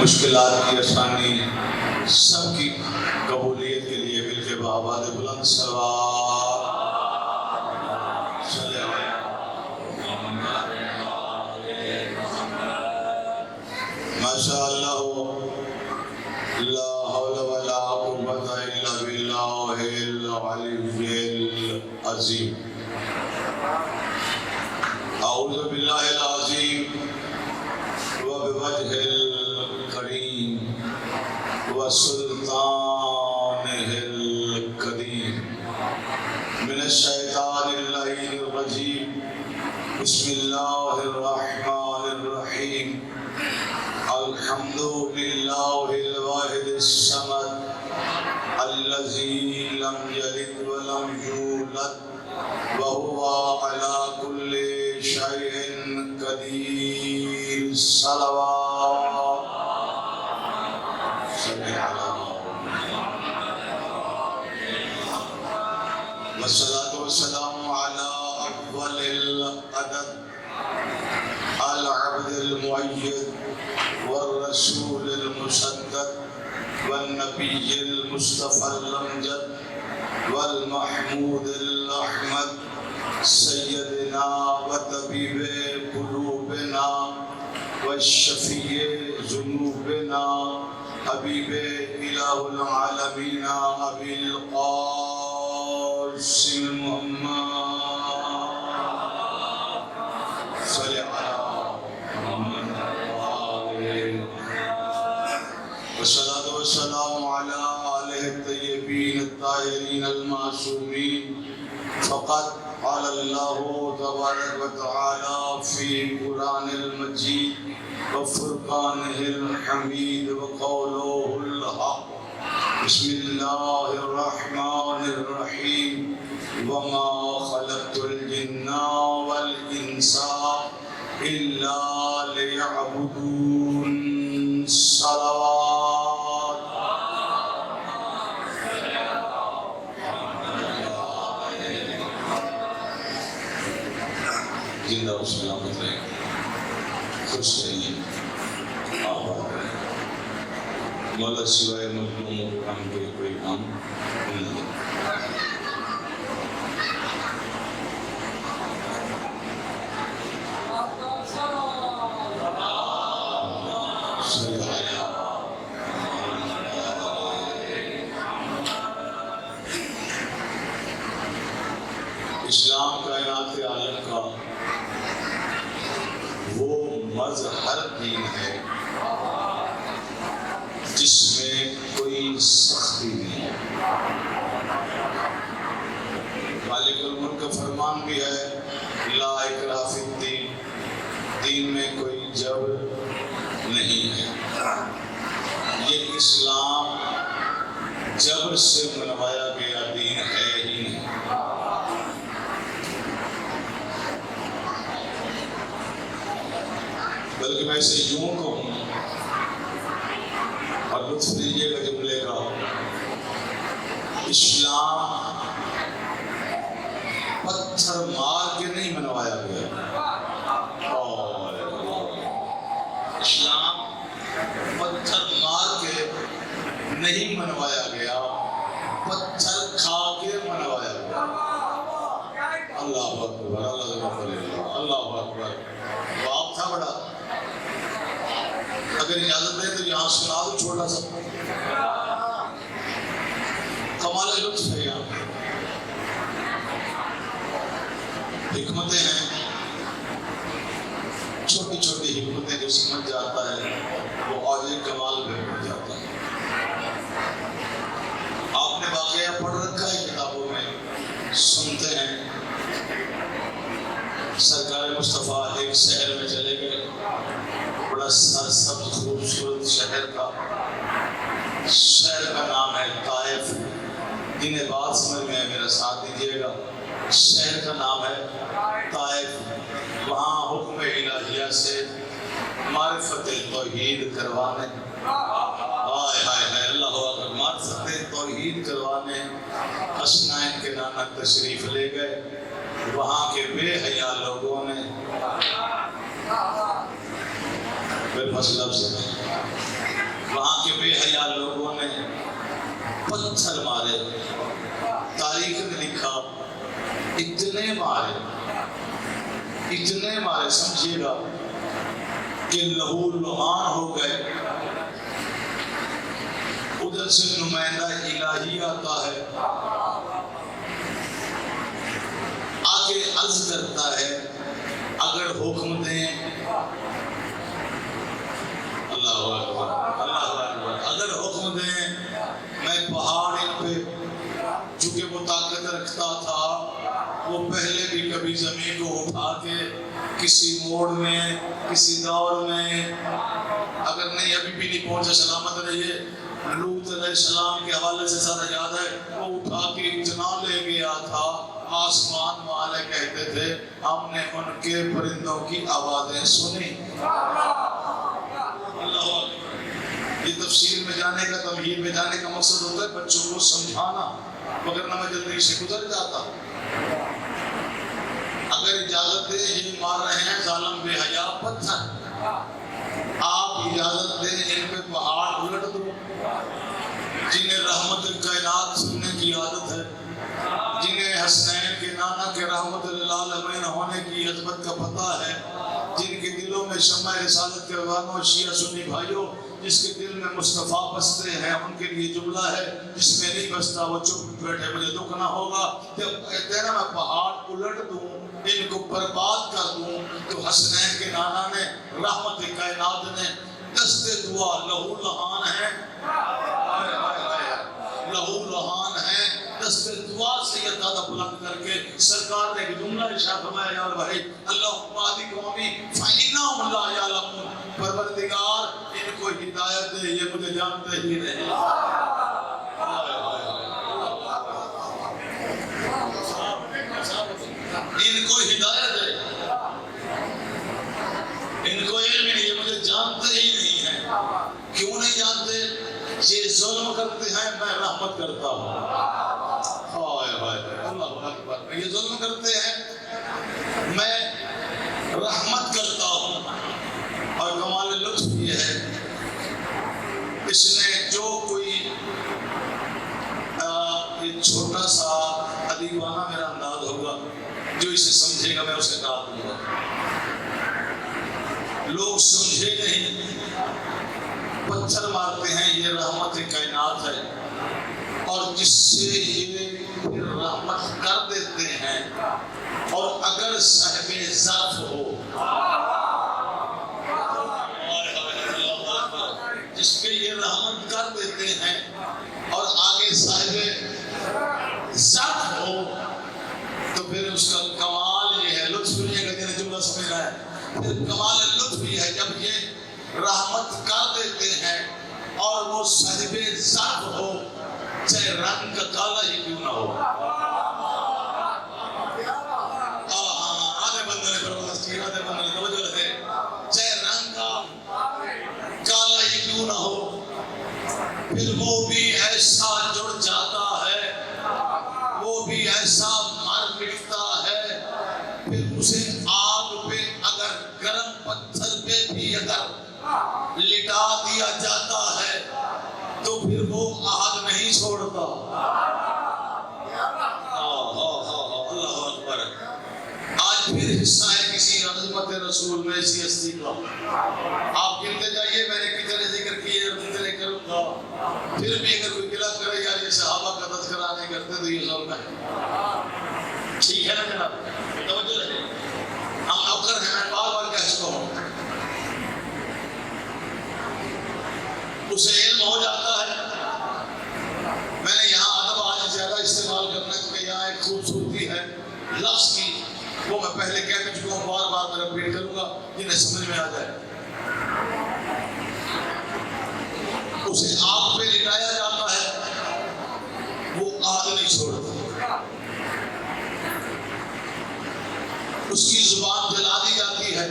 مشکلات کی آسانی سب کی قبولیت کے لیے مل کے بآباد بلند صلوات صلی ماشاء اللہ لا حول ولا قوة الا باللہ العلی العظیم اعوذ باللہ العظیم وبوجہ الکریم وسلطانہ القدیم من الشیطان اللعین الرجیم بسم اللہ الرحمن الرحیم الحمد للہ الواحد الصمد الذی لم یلد ولم یولد وهو على كل شيء قدير صلوات والصلاة والسلام على أفضل العدد العبد المؤيد والرسول المسدد والنبي المصطفى الأمجد والمحمود الأحمد سيدنا وطبيب قلوبنا والشفيع ذنوبنا حبيب إله العالمين أبي القاسم محمد صل على محمد والصلاة والسلام على آله الطيبين الطاهرين المعصومين فقد قال الله تبارك وتعالى في قرآن المجيد وفرقانه الحميد وقوله الحق بسم الله الرحمن الرحيم وما خلقت الجن والإنس إلا ليعبدون صلوات زندہ و سلامت رہیں، خوش رہیے، آباد رہیں۔ مولا سوائے مظلوم و کام کے کوئی کام نہیں ہے۔ اسلام کائنات عالم کا وہ مظہر دین ہے جس میں کوئی سختی نہیں ہے۔ مالک الملک کا فرمان بھی ہے لا اکراہ فی الدین، دین میں کوئی جبر نہیں ہے۔ یہ اسلام جبر سے منوایا گیا دین ہے ہی نہیں۔ بلکہ میں اسے یوں کہوں اور لطف لیجیے گا جملے کا، اسلام پتھر مار کے نہیں منوایا گیا، اسلام پتھر مار کے نہیں منوایا گیا، پتھر کھا کے منوایا گیا۔ اللہ اکبر، اللہ اکبر، باپ تھا بڑا۔ اگر اجازت دیں تو یہاں سنا دو چھوٹا سا، کمال لطف ہے یہاں، حکمتیں ہیں، چھوٹی چھوٹی حکمتیں جو سمجھ جاتا ہے وہ اور ایک کمال پہ پڑ جاتا ہے۔ آپ نے واقعہ پڑھ رکھا ہے کتابوں میں، سنتے ہیں۔ سرکار مصطفیٰ ایک شہر میں چلے گئے، بڑا سرسبز خوبصورت شہر کا، شہر کا نام ہے طائف۔ انہیں بات سمجھ میں ہے، میرا ساتھ دیجیے گا۔ شہر کا نام ہے طائف۔ وہاں حکم الہیہ سے معرفت توحید کروانے، ہائے ہائے ہائے اللہ اکبر، معرفت توحید کروانے حسنین کے نانا تشریف لے گئے۔ وہاں کے بے حیا لوگوں نے بے بس لفظ میں حیا لوگوں نے پتھر مارے. تاریخ نے لکھا اتنے مارے سمجھیے گا کہ لہو لہان ہو گئے. ادھر سے نمائندہ الہی آتا ہے، آگے عرض کرتا ہے اگر حکم دیں، اللہ اکبر اللہ اکبر، اگر حکم دیں میں پہاڑ ان پہ، چونکہ وہ طاقت رکھتا تھا وہ پہلے بھی کبھی زمین کو اٹھا کے کسی موڑ میں کسی دور میں، اگر نہیں ابھی بھی نہیں پہنچا سلامت رہیے، لوط علیہ السلام کے حوالے سے سارا یاد ہے، وہ اٹھا کے اتنا لے گیا تھا آسمان والے کہتے تھے ہم نے ان کے پرندوں کی آوازیں سنی. اللہ یہ تفسیر میں جانے کا، تمہید میں جانے کا مقصد ہوتا ہے بچوں کو سمجھانا، مگر نہ میں جلدی سے گزر جاتا. اگر اجازت دے یہ مار رہے ہیں ظالم بے حیا پتھر، آپ اجازت دیں ان پہ پہاڑ الٹ دو. جنہیں رحمت کائنات سننے کی عادت ہے، جنہیں حسنین کے نانا کے رحمت للعالمین ہونے کی عظمت کا پتہ ہے، جن کے دلوں میں شمع رسالت کے عنوان شیعہ سنی بھائیوں، جس کے دل میں مصطفیٰ بستے ہیں، ان کے لیے جملہ ہے جس میں نہیں بستا وہ چپ بیٹھے مجھے دکھ نہ ہوگا. جب کہتے ہیں نا میں پہاڑ الٹ دوں، ان کو برباد کر دوں، تو حسنین کے نانا نے رحمت کائنات نے دست دعا لہو لہان ہے، لہو لہان ہے، دست دعا سے یہ دادا بلند کر کے سرکار نے ایک جملہ ارشاد فرمایا یا بھائی اللہم آدی قومی فَإِنَّهُمْ لَا يَعْلَمُونَ، پروردگار ان کو ہدایت دے یہ مجھے جانتے ہی نہیں. ان کو ہدایت دے، ان کو علم نہیں، یہ مجھے جانتے ہی نہیں ہیں. کیوں نہیں جانتے؟ یہ ظلم کرتے ہیں میں رحمت کرتا ہوں. اللہ اکبر، یہ ظلم کرتے ہیں میں رحمت کرتا ہوں. اور کمال لطف یہ ہے اس نے جو کوئی یہ چھوٹا سا ادیبانہ میرا انداز ہوگا جو اسے سمجھے گا میں اسے ڈال دوں گا. لوگ سمجھے نہیں، پتھر مارتے ہیں یہ رحمت کائنات ہے، اور جس سے یہ رحمت کر دیتے ہیں. اور اگر صاحب ذات ہو، جس پہ یہ رحمت کر دیتے ہیں اور آگے صاحب ذات ہو، تو پھر اس کا کمال یہ ہے، لطف سنیے گا جنہیں جملہ سمجھ رہا ہے، پھر کمال لطف یہ ہے جب یہ رحمت کر دیتے ہیں اور وہ صاحب ذات ہو، چاہے رنگ کا کالا ہی کیوں نہ ہو. چاہے رنگ کا کالا ہی کیوں نہ ہو، پھر وہ بھی ایسا جڑ جاتا ہے، وہ بھی ایسا مر مٹتا ہے. پھر اسے آگ پہ اگر گرم پتھر پہ بھی اگر لٹا دیا جاتا ہے تو پھر وہ آگ نہیں چھوڑتا. اللہ اکبر. آج پھر حصہ ہے کسی عظمت رسول میں ایسی ہستی کا. آپ گنتے جائیے، میں نے کتنے ذکر کیے اور کتنے کروں گا. پھر بھی اگر کوئی گلا کرے یار یہ صحابہ کا تذکرہ نہیں کرتے تو یہ ظلم ہے. ٹھیک ہے نا جناب؟ توجہ رہے، ہم نوکر ہیں، میں بار بار کہہ چکا ہوں. اسے علم ہو جاتا ہے. میں نے یہاں ادب آج زیادہ استعمال کرنا کیونکہ یہاں ایک خوبصورتی ہے لفظ کی، وہ میں پہلے کہہ چکا ہوں، بار بار میں رپیٹ کروں گا جنہیں سمجھ میں آ جائے. اسے آگ پہ لٹایا جاتا ہے، وہ آگ نہیں چھوڑتا. اس کی زبان جلا دی جاتی ہے.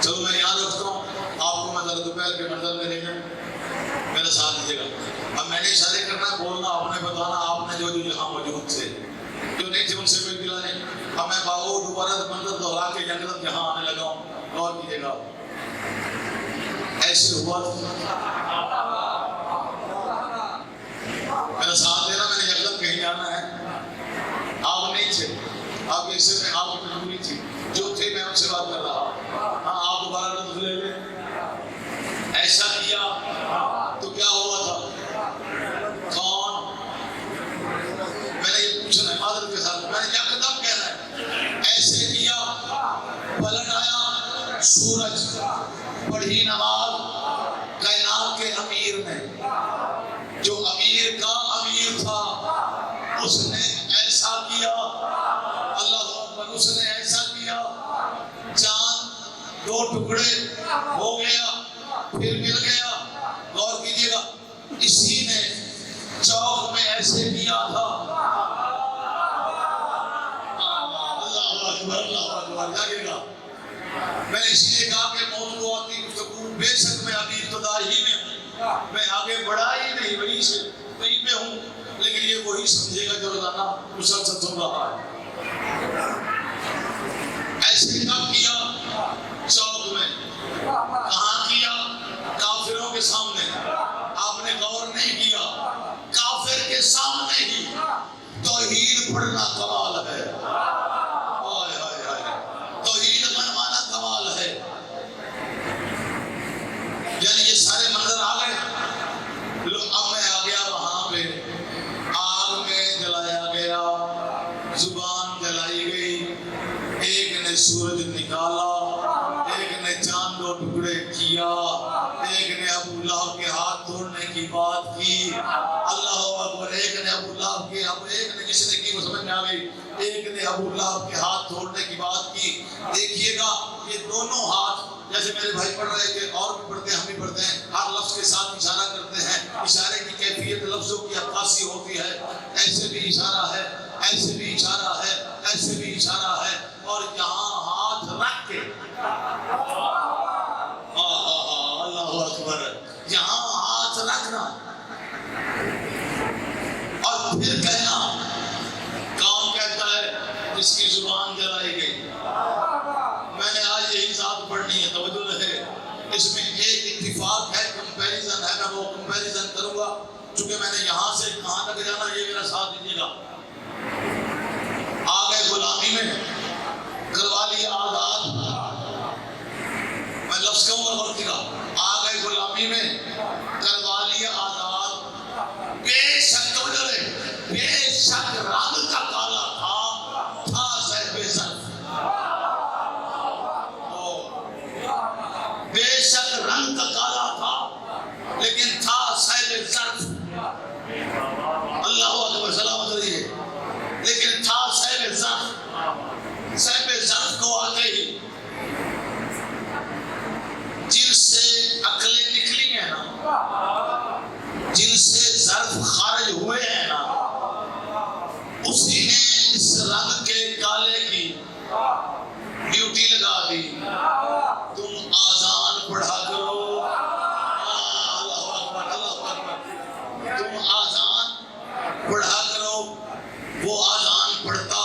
چلو میں یاد رکھتا ہوں، آپ کو میں ذرا دوپہر کے منظر میں لے جاؤں، میرا ساتھ دیجیے گا. اب میں نے اشارے کرنا، بولنا آپ نے، بتانا آپ نے جو یہاں موجود تھے، جو نہیں تھے ان سے کوئی گلا نہیں. اب میں باغو دوبارہ منظر دوہرا کے یکدم یہاں آنے لگا ہوں. غور کیجیے گا، ایسے ہوا میرا ساتھ دینا، میں نے یکدم کہیں جانا ہے، آپ نہیں تھے، آپ کے حصے میں آپ کی مجبوری تھی، جو تھے میں ان سے بات کر رہا، ہاں آپ دوبارہ لطف لے لیں۔ ایسا کیا تو کیا ہوا تھا؟ کون؟ میں نے یہ پوچھنا ہے معذرت کے ساتھ، میں نے یکدم کہنا ہے ایسے کیا، پلٹ آیا سورج، پڑھی نماز کائنات کے امیر نے، جو امیر کا امیر تھا، اس نے ایسا کیا، اللہ اکبر، اس نے ایسا کیا، چاند دو ٹکڑے ہو گیا، پھر مل گیا۔ غور کیجیے گا، اسی نے چوک میں ایسے کیا تھا، اللہ اکبر، اللہ اکبر، جاگے گا۔ میں نے اس لیے کہا کہ موضوعات کی گفتگو بے شک میں ابھی ابتدا ہی میں ہوں، میں آگے بڑھا ہی نہیں، وہیں سے وہیں پہ ہوں، لیکن یہ وہی سمجھے گا جو روزانہ مسلسل سن رہا ہے۔ ایسے کب کیا؟ چوک میں۔ کہاں کیا؟ کافروں کے سامنے۔ آپ نے غور نہیں کیا، کافر کے سامنے ہی توحید پڑھنا کمال ہے، توحید منوانا کمال ہے۔ یعنی یہ سارے منظر آ گئے، اب میں آ گیا وہاں پہ، آگ میں جلایا گیا، زبان جلائی گئی، ایک نے سورج نکالا، ایک نے چاند دو ٹکڑے کیا، ایک نے ابو لہب کے ہاتھ توڑنے کی بات کی، اللہ اکبر، ایک نے ابو لہب کے، اب ایک نے کسی نے کی وہ سمجھ میں آ گئی، ایک نے ابو لہب کے ہاتھ توڑنے کی بات کی۔ دیکھیے گا یہ دونوں ہاتھ، جیسے میرے بھائی پڑھ رہے تھے، اور بھی پڑھتے ہیں، ہم بھی پڑھتے ہیں، ہر لفظ کے ساتھ اشارہ کرتے ہیں، اشارے کی کیفیت لفظوں کی عکاسی ہوتی ہے، ایسے بھی اشارہ ہے، ایسے بھی اشارہ ہے، ایسے بھی اشارہ ہے، اور یہاں ہاتھ رکھ کے، اللہ اکبر، یہاں ہاتھ رکھنا اور پھر کہنا، کون کہتا ہے؟ جس کی زبان جلائی گئی۔ میں نے آج یہی ذات پڑھنی ہے، توجہ رہے، اس میں ایک اتفاق ہے، کمپیریزن ہے، میں وہ کمپیریزن کروں گا، چونکہ میں نے یہاں سے کہاں تک جانا، یہ میرا ساتھ دیجیے گا۔ آ گئے غلامی میں، کروا لیا آزاد، میں لفظ کہوں گا غور کیجیے گا، آ گئے غلامی میں، کروا لیا آزاد، بے شک توجہ رہے، بے شک رنگ کا کالا تھا صاحب زرف، بے شک رنگ کا کالا تھا لیکن تھا صاحب زرف، اللہ اکبر، سلامت رہیے، لیکن تھا صاحب زرف۔ صاحب زرف کو آتے ہی جن سے عقلیں نکلی ہیں نا، جن سے ظرف خارج ہوئے ہیں نا، اسی نے اس رنگ کے کالے کی ڈیوٹی لگا دی، تم آذان پڑھا کرو، اللہ اکبر، اللہ اکبر، تم آذان پڑھا کرو۔ وہ آذان پڑھتا،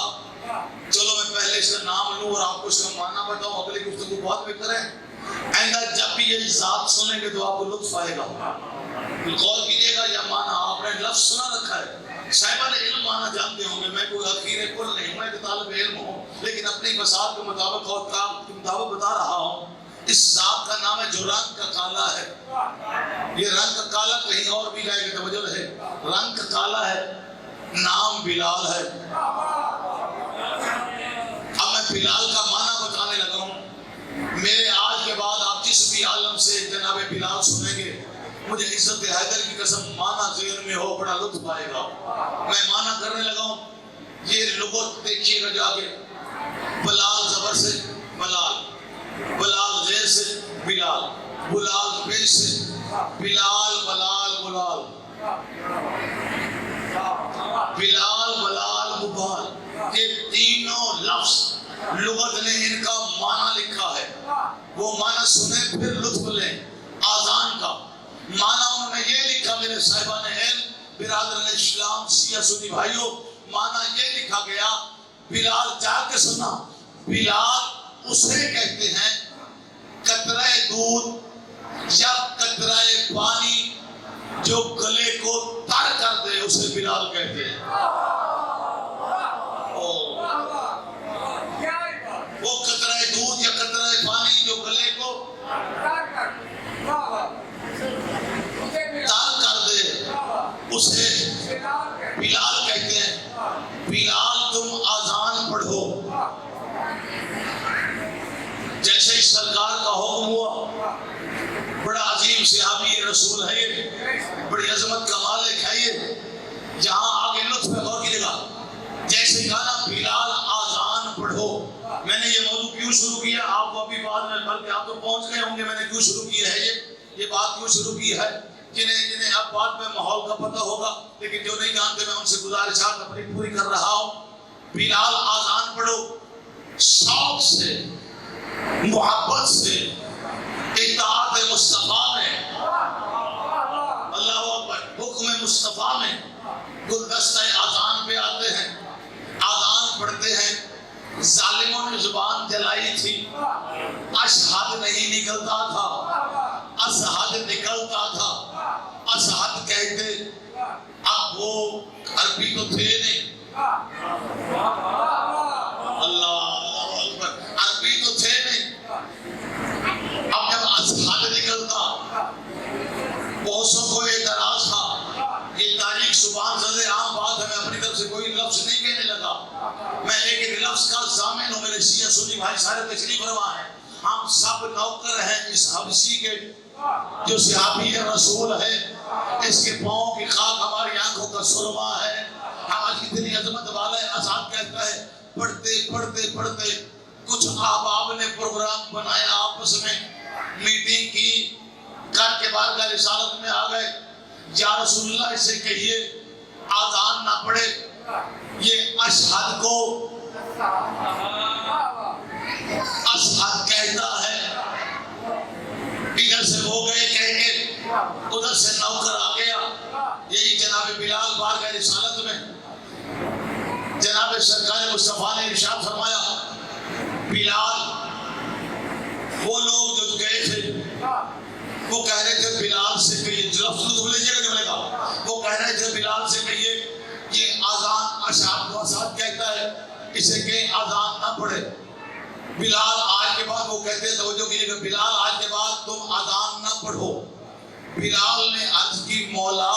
چلو میں پہلے اس کا نام لوں اور آپ کو اس کا معنی بتاؤں، اگلی گفتگو بہت بہتر ہے، آئندہ جب بھی یہ ذات سنیں گے تو آپ کو لطف آئے گا، غور کیجیے گا، یہ معنی آپ نے لفظ سنا رکھا ہے، صاحبہ علم معنی جانتے ہوں گے، میں کوئی حقیر کل نہیں ہوں، میں ایک طالب علم ہوں، لیکن اپنی بساط کے مطابق اور کام کے مطابق بتا رہا ہوں۔ اس ذات کا نام ہے جو رنگ کا کالا ہے، یہ رنگ کا کالا کہیں اور بھی جائے گا، توجہ رہے، رنگ کا کالا ہے، نام بلال ہے۔ اب میں بلال کا معنی بتانے لگا ہوں، میرے آج کے بعد آپ جس بھی عالم سے جناب بلال سنیں گے، مجھے عزت حیدر کی قسم معنی ذہن میں ہو، بڑا لطف آئے گا۔ میں معنی کرنے لگا ہوں، یہ لغت دیکھیے گا جا کے، بلال زبر سے بلال، بلال زیر سے بلال، بلال پیش سے بلال، بلال بلال، بلال بلال بلال، یہ تینوں لفظ لغت نے ان کا معنی لکھا ہے، وہ معنی سنیں پھر لطف لیں۔ آذان کا معنی انہوں نے یہ لکھا، میرے صاحبان علم، برادران اسلام، شیعہ سنی بھائیوں، معنی یہ لکھا گیا، بلال جا کے سنا، بلال اسے کہتے ہیں دودھ یا قطرہ پانی جو گلے کو تر کر دے اسے بلال کہتے ہیں۔ وہ قطرہ دودھ یا قطرہ پانی جو گلے کو تر کر دے اسے بلال کہتے ہیں۔ بلال تم اذان پڑھو، جیسے ہی سرکار کا حکم ہوا، بڑا عظیم صحابی رسول ہے یہ، بڑی عظمت کا مالک ہے یہ، جہاں آگے لطف ہے غور کیجیے گا، جیسے کہا نا بلال اذان پڑھو۔ میں نے یہ موضوع کیوں شروع کیا آپ کو ابھی بعد میں، بلکہ آپ تو پہنچ گئے ہوں گے میں نے کیوں شروع کیا ہے یہ بات کیوں شروع کی ہے، جنہیں اب بعد میں ماحول کا پتہ ہوگا، لیکن جو نہیں جانتے میں ان سے گزارشات اپنی پوری کر رہا ہوں۔ بلال اذان پڑھو، شوق سے، محبت سے، اطاعت مصطفیٰ میں، اللہ اکبر، حکم مصطفیٰ میں گلدستہ اذان پہ آتے ہیں، اذان پڑھتے ہیں۔ ظالموں نے زبان جلائی تھی، اشہد نہیں نکلتا تھا، اشہد نکلتا تھا، اشہد کہتے، اب وہ عربی تو تھے نہیں، اللہ اکبر، عربی تو تھے نہیں، اب جب اشہد نکلتا بہتوں کو اعتراض تھا، یہ تاریخ زبان زد عام بات ہے، میں اپنی طرف سے کوئی لفظ نہیں کہنے لگا، میں ایک ایک لفظ کا ضامن ہوں، میرے شیعہ سنی بھائی سارے تشریف فرما ہیں، ہم سب نوکر ہیں اس حبشی کے جو صحابی رسول ہے، اس کے پاؤں کی خاک ہماری آنکھوں کا سرما ہے، ہماری اتنی عظمت والا ہے۔ آزاد کہتا ہے پڑھتے پڑھتے پڑھتے کچھ احباب نے پروگرام بنایا، آپس میں میٹنگ کی، کر کے بارگاہ رسالت میں آ گئے، یا رسول اللہ اسے کہیے آذان نہ پڑھے، یہ اشہد کو اشہد کہتا ہے۔ ادھر سے ہو گئے کہہ کے، ادھر سے نوکر آ گیا، یہی جناب بلال بارگاہ رسالت میں جناب سرکار مصطفیٰ نے ارشاد فرمایا، بلال، وہ لوگ جو گئے تھے وہ کہہ رہے تھے بلال سے کہیے، لفظ لیجیے گا جملے کا، وہ کہہ رہے تھے بلال سے کہیے یہ اذان اشہد کو اشہد کہتا ہے، اسے کہیں اذان نہ پڑھے۔ بلال آج کے بعد وہ کہتے ہیں، توجہ کیجیے گا، بلال آج کے بعد تم اذان نہ پڑھو۔ بلال نے عرض کی، مولا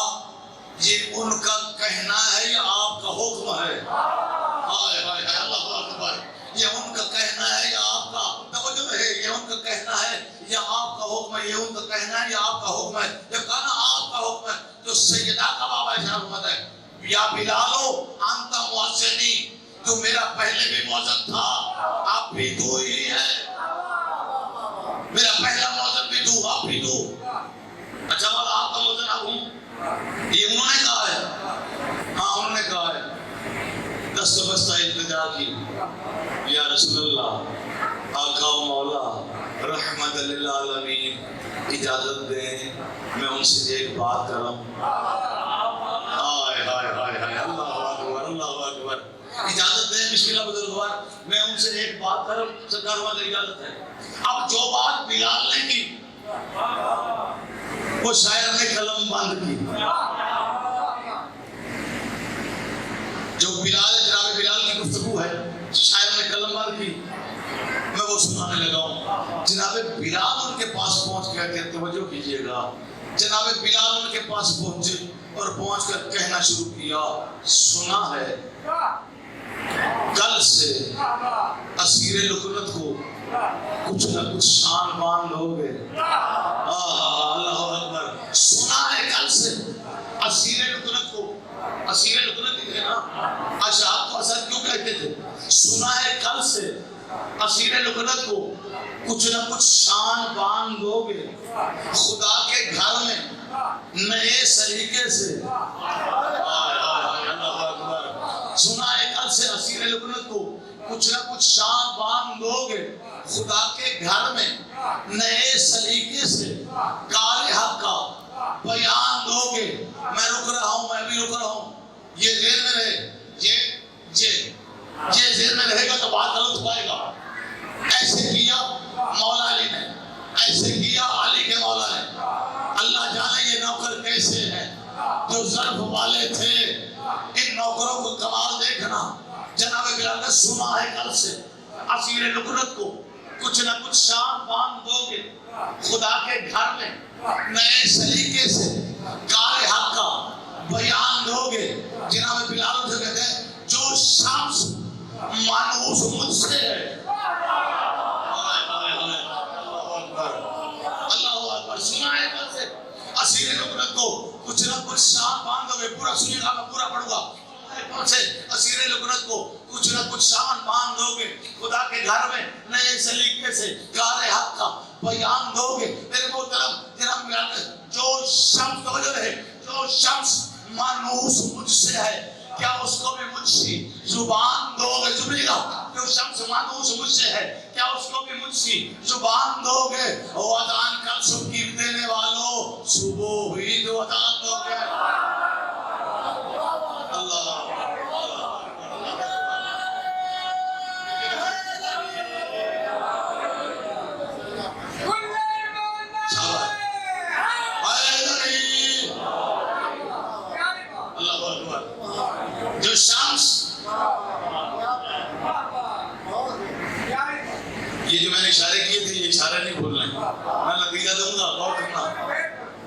یہ ان کا کہنا ہے یا آپ کا حکم ہے؟ ہائے ہائے ہائے، اللہ اکبر، یہ ان کا کہنا ہے یا آپ کا، توجہ ہے، یہ ان کا کہنا ہے یا آپ کا حکم ہے، یہ ان کا کہنا ہے یا آپ کا حکم ہے؟ جب کہا نا آپ کا حکم ہے تو سیدہ کا بابا اشارت ہے، یا بلالو انت مؤذنی، تو میرا پہلے بھی مؤذن تھا، آپ بھی تو ہی ہے، میرا پہلا مؤذن بھی تو، آپ بھی تو، اچھا والا آپ کا مؤذن آپ ہوں، یہ انہوں نے کہا ہے، ہاں انہوں نے کہا ہے، دست بستہ التجا کی، یا رسول اللہ، آقا و مولا، رحمت للعالمین، اجازت دیں میں ان سے ایک بات کر رہا ہوں۔ ہائے ہائے ہائے ہائے، اللہ اکبر، اللہ اکبر، اجازت دیں بسم اللہ بزرگوار، میں ان سے ایک بات کر رہا ہوں، سرکار ہماری اجازت ہے۔ اب جو بات بلال نے کی وہ شاعر نے قلم بند کی، جو بلال جناب بلال کی گفتگو ہے شاعر نے قلم بند کی، میں وہ سنانے لگا ہوں۔ جناب بلال ان کے پاس پہنچ گیا کہ توجہ کیجئے گا، جناب بلال ان کے پاس پہنچے اور پہنچ کر کہنا شروع کیا، سنا ہے کل سے اسیر لکنت کو کچھ نہ کچھ شان بان لوگے، اللہ اکبر، سنا ہے کل سے اسیر لکنت کو، اسیر لکنت ہی تھے نا، اشہد کو اشہد کیوں کہتے تھے، سنا ہے کل سے اسیر لکنت کو کچھ نہ کچھ شان بان لوگے، خدا کے گھر میں نئے سلیقے سے، سنا ہے کل سے اسیر لکنت کو کچھ نہ کچھ شان بان لوگے، خدا کے گھر میں نئے سلیقے سے کار حق کا بیان دوگے۔ میں رک رہا ہوں، میں بھی رک رہا ہوں، یہ ذہن میں رہے، یہ ذہن میں رہے گا تو بات غلط ہو پائے گا۔ ایسے کیا مولا علی نے، ایسے کیا علی کے مولا نے. اللہ جانے یہ نوکر کیسے ہیں جو ضرب والے تھے. ان نوکروں کو کمال دیکھنا. جناب بلال نے سنا ہے کل سے اسیر لکنت کو کچھ نہ کچھ شان باندھ دو گے خدا کے گھر میں. نئے سلیقے سے کار حق کا بیان دو گے. جناب بلال سے کہتے ہیں جو شمس مانوس مجھ سے ہے. اللہ اکبر. سنا ہے کل سے اسیر لکنت کو کچھ نہ کچھ شان باندھ دو گے. پورا سنیے گا, میں پورا پڑھوں گا. سے اسیر لکنت کو کچھ نہ کچھ شان باندھ دو گے خدا کے گھر میں. نئے سلیقے سے کار حق کا بیان دو گے. میرے محترم جناب جو شمس توجہ رہے, جو شمس مانوس مجھ سے ہے کیا اس کو بھی مجھ سے زبان دو گے. سنیے گا, جو شمس مانوس مجھ سے ہے کیا اس کو بھی مجھ سے زبان دو گے. او اذان کل صبح کی دینے والوں, صبح ہوئی تو اذان دو گے. اللہ جو شمس, یہ جو میں نے اشارے کیے تھے یہ اشارے نہیں بھولنا ہے, میں نتیجہ دوں گا, غور کرنا.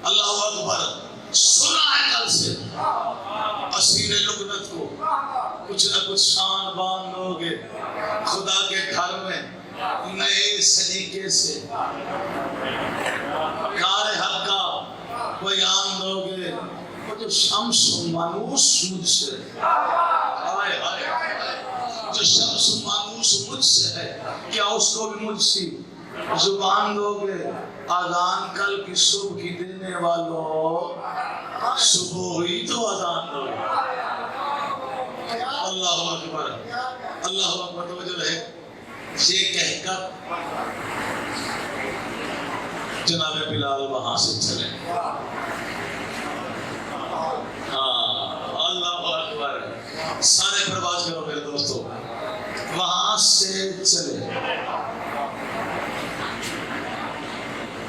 اللہ اکبر. سنا ہے کل سے اسیر لکنت کو کچھ نہ کچھ شان باندھ دو گے خدا کے گھر میں. نئے سلیقے سے کار حق کا بیان دو گے. جو شمس مانوس مجھ سے, جو شمس مانوس مجھ سے ہے کیا اس کو بھی مجھ سے زبان دو گے. اذان کل کی صبح کی دینے والوں, صبح ہوئی تو اذان دو گے. اللہ اکبر. اللہ اکبر. توجہ رہے. یہ کہہ کر جناب بلال وہاں سے چلے. اللہ اکبر. سارے پرواز کرو میرے دوستو. وہاں سے چلے.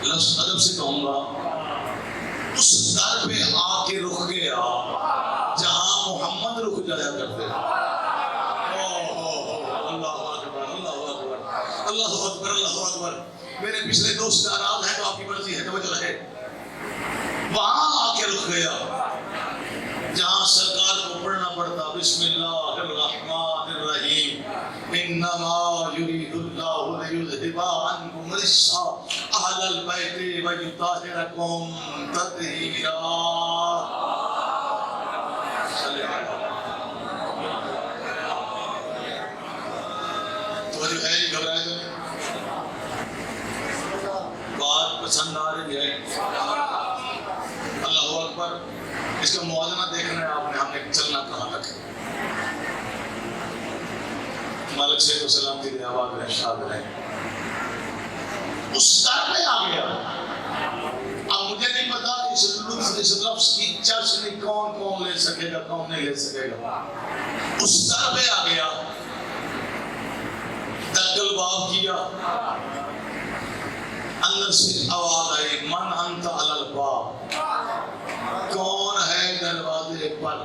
لفظ ادب سے کہوں گا, اس در پہ آ کے رک گیا جہاں محمد رک جایا کرتے. اللہ اکبر. اللہ اکبر. اللہ اکبر. اللہ اکبر. میرے پچھلے دوست ناراض ہیں تو آپ کی مرضی ہے, توجہ رہے. وہاں آ کے رک گیا جہاں سرکار کو پڑھنا پڑتا بسم اللہ الرحمن الرحیم. انما یرید اللہ لیذھب عنکم الرجس اہل البیت ویطہرکم تطہیرا. توجہ ہے, یہ گھبرائے تو نہیں, بات پسند آ رہی ہے. اللہ اکبر. اس کا موازنہ دیکھنا ہے آپ نے, ہم نے چلنا کہاں تک ہے. مالک شیخ و سلامتی دے آباد رہے, شاد رہے. اس در پہ آ گیا. اب مجھے نہیں پتا اس لفظ کی چاشنی کون کون لے سکے گا, کون نہیں لے سکے گا. اس در پہ آ گیا, دکل باب کیا, اندر سے آواز آئی من انت علی الباب, کون ہے دروازے پر.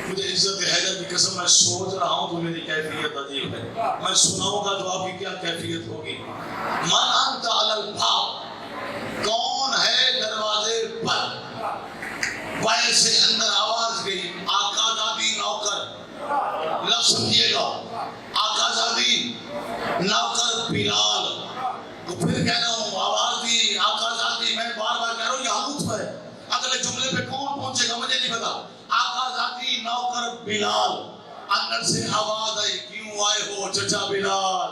مجھے عزت حیدر کی قسم میں سوچ رہا ہوں تو میری کیفیت عجیب ہے. میں سناؤں گا تو آپ کی کیا کیفیت ہوگی. من انت علی الباب, کون ہے دروازے پر. باہر سے اندر آواز گئی آقا زادی نوکر. لفظ سمجھیے گا, آقا زادی نوکر بلال. تو پھر کہہ رہا ہوں آواز دی آقا زادی. میں بار بار کہہ رہا ہوں یہ حروف ہے, اگلے جملے پہ کون پہنچے گا مجھے نہیں پتا. آقا ذاتی نوکر بلال. اندر سے آواز آئی کیوں آئے ہو چچا بلال.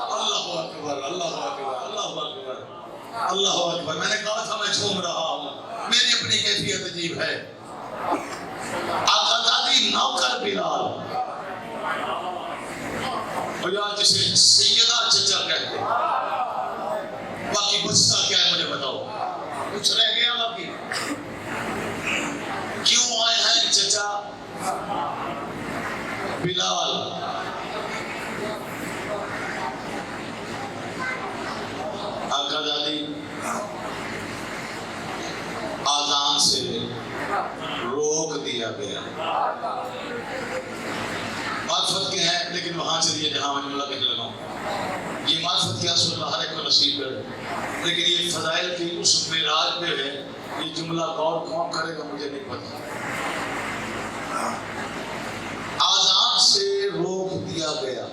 اللہ اکبر. اللہ اکبر. اللہ اکبر. اللہ اکبر. میں نے کہا تھا میں جھوم رہا ہوں, میری اپنی کیفیت عجیب ہے. آقا ذاتی نوکر بلال. اور یار جسے سیدہ چچا کہتے ہیں, باقی بچتا کیا ہے مجھے بتاؤ, کچھ رہ گیا باقی. کیوں آئے ہیں چچا بلال. دیا گیا. معرفت کے ہیں لیکن وہاں چلیے جہاں میں جملہ کہنے لگا ہوں. یہ معرفت کی اصل ہر ایک کو نصیب کرے، لیکن یہ فضائل کی اس معراج پہ ہے. یہ جملہ غور کون کرے گا مجھے نہیں پتا. آزان سے روک دیا گیا.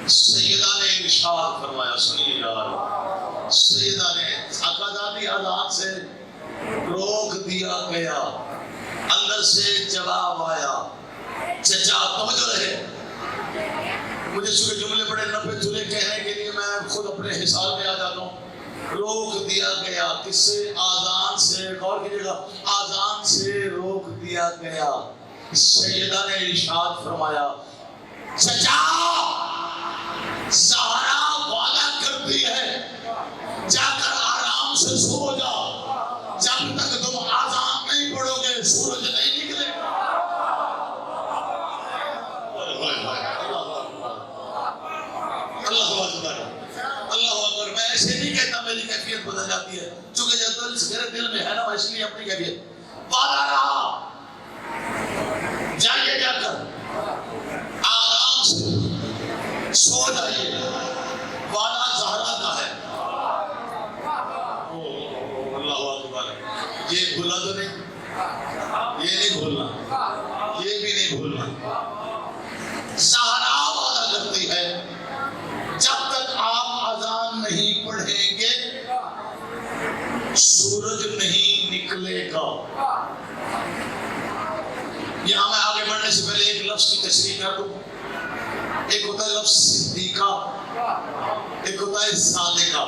سیدہ نے ارشاد فرمایا، سنیے یار، سیدہ نے اقاداتی آزان سے روک دیا گیا. اندر سے جواب آیا، چچا توجہ رہے. مجھے چونکہ جملے بڑے لمبے چلے کہنے کے لیے میں خود اپنے حساب میں آ جاتا ہوں. روک دیا گیا کس سے؟ آزان سے. غور کیجیے گا، آزان سے روک دیا گیا. سیدہ نے ارشاد فرمایا، چچا زہرا وعدہ کرتی ہے جا کر آرام سے سو جا، جب تک تم آزان نہیں پڑھو گے سورج نہیں نکلے گا. اللہ اکبر، اللہ اکبر. میں ایسے نہیں کہتا میری کیفیت بدل جاتی ہے، چونکہ جب میرے دل میں ہے نا، اس لیے اپنی کیفیت. وعدہ رہا، جائیے جا کر آرام سے سو جائیے. وعدہ زہرا کا ہے. اللہ اکبر. یہ بھولا تو نہیں، یہ نہیں بھولنا، یہ بھی نہیں بھولنا. زہرا وعدہ کرتی ہے جب تک آپ اذان نہیں پڑھیں گے سورج نہیں نکلے گا. یہاں میں آگے بڑھنے سے پہلے ایک لفظ کی تشریح کر دوں. ایک ہوتا ہے لفظ صدیقہ، ایک ہوتا ہے صادقہ.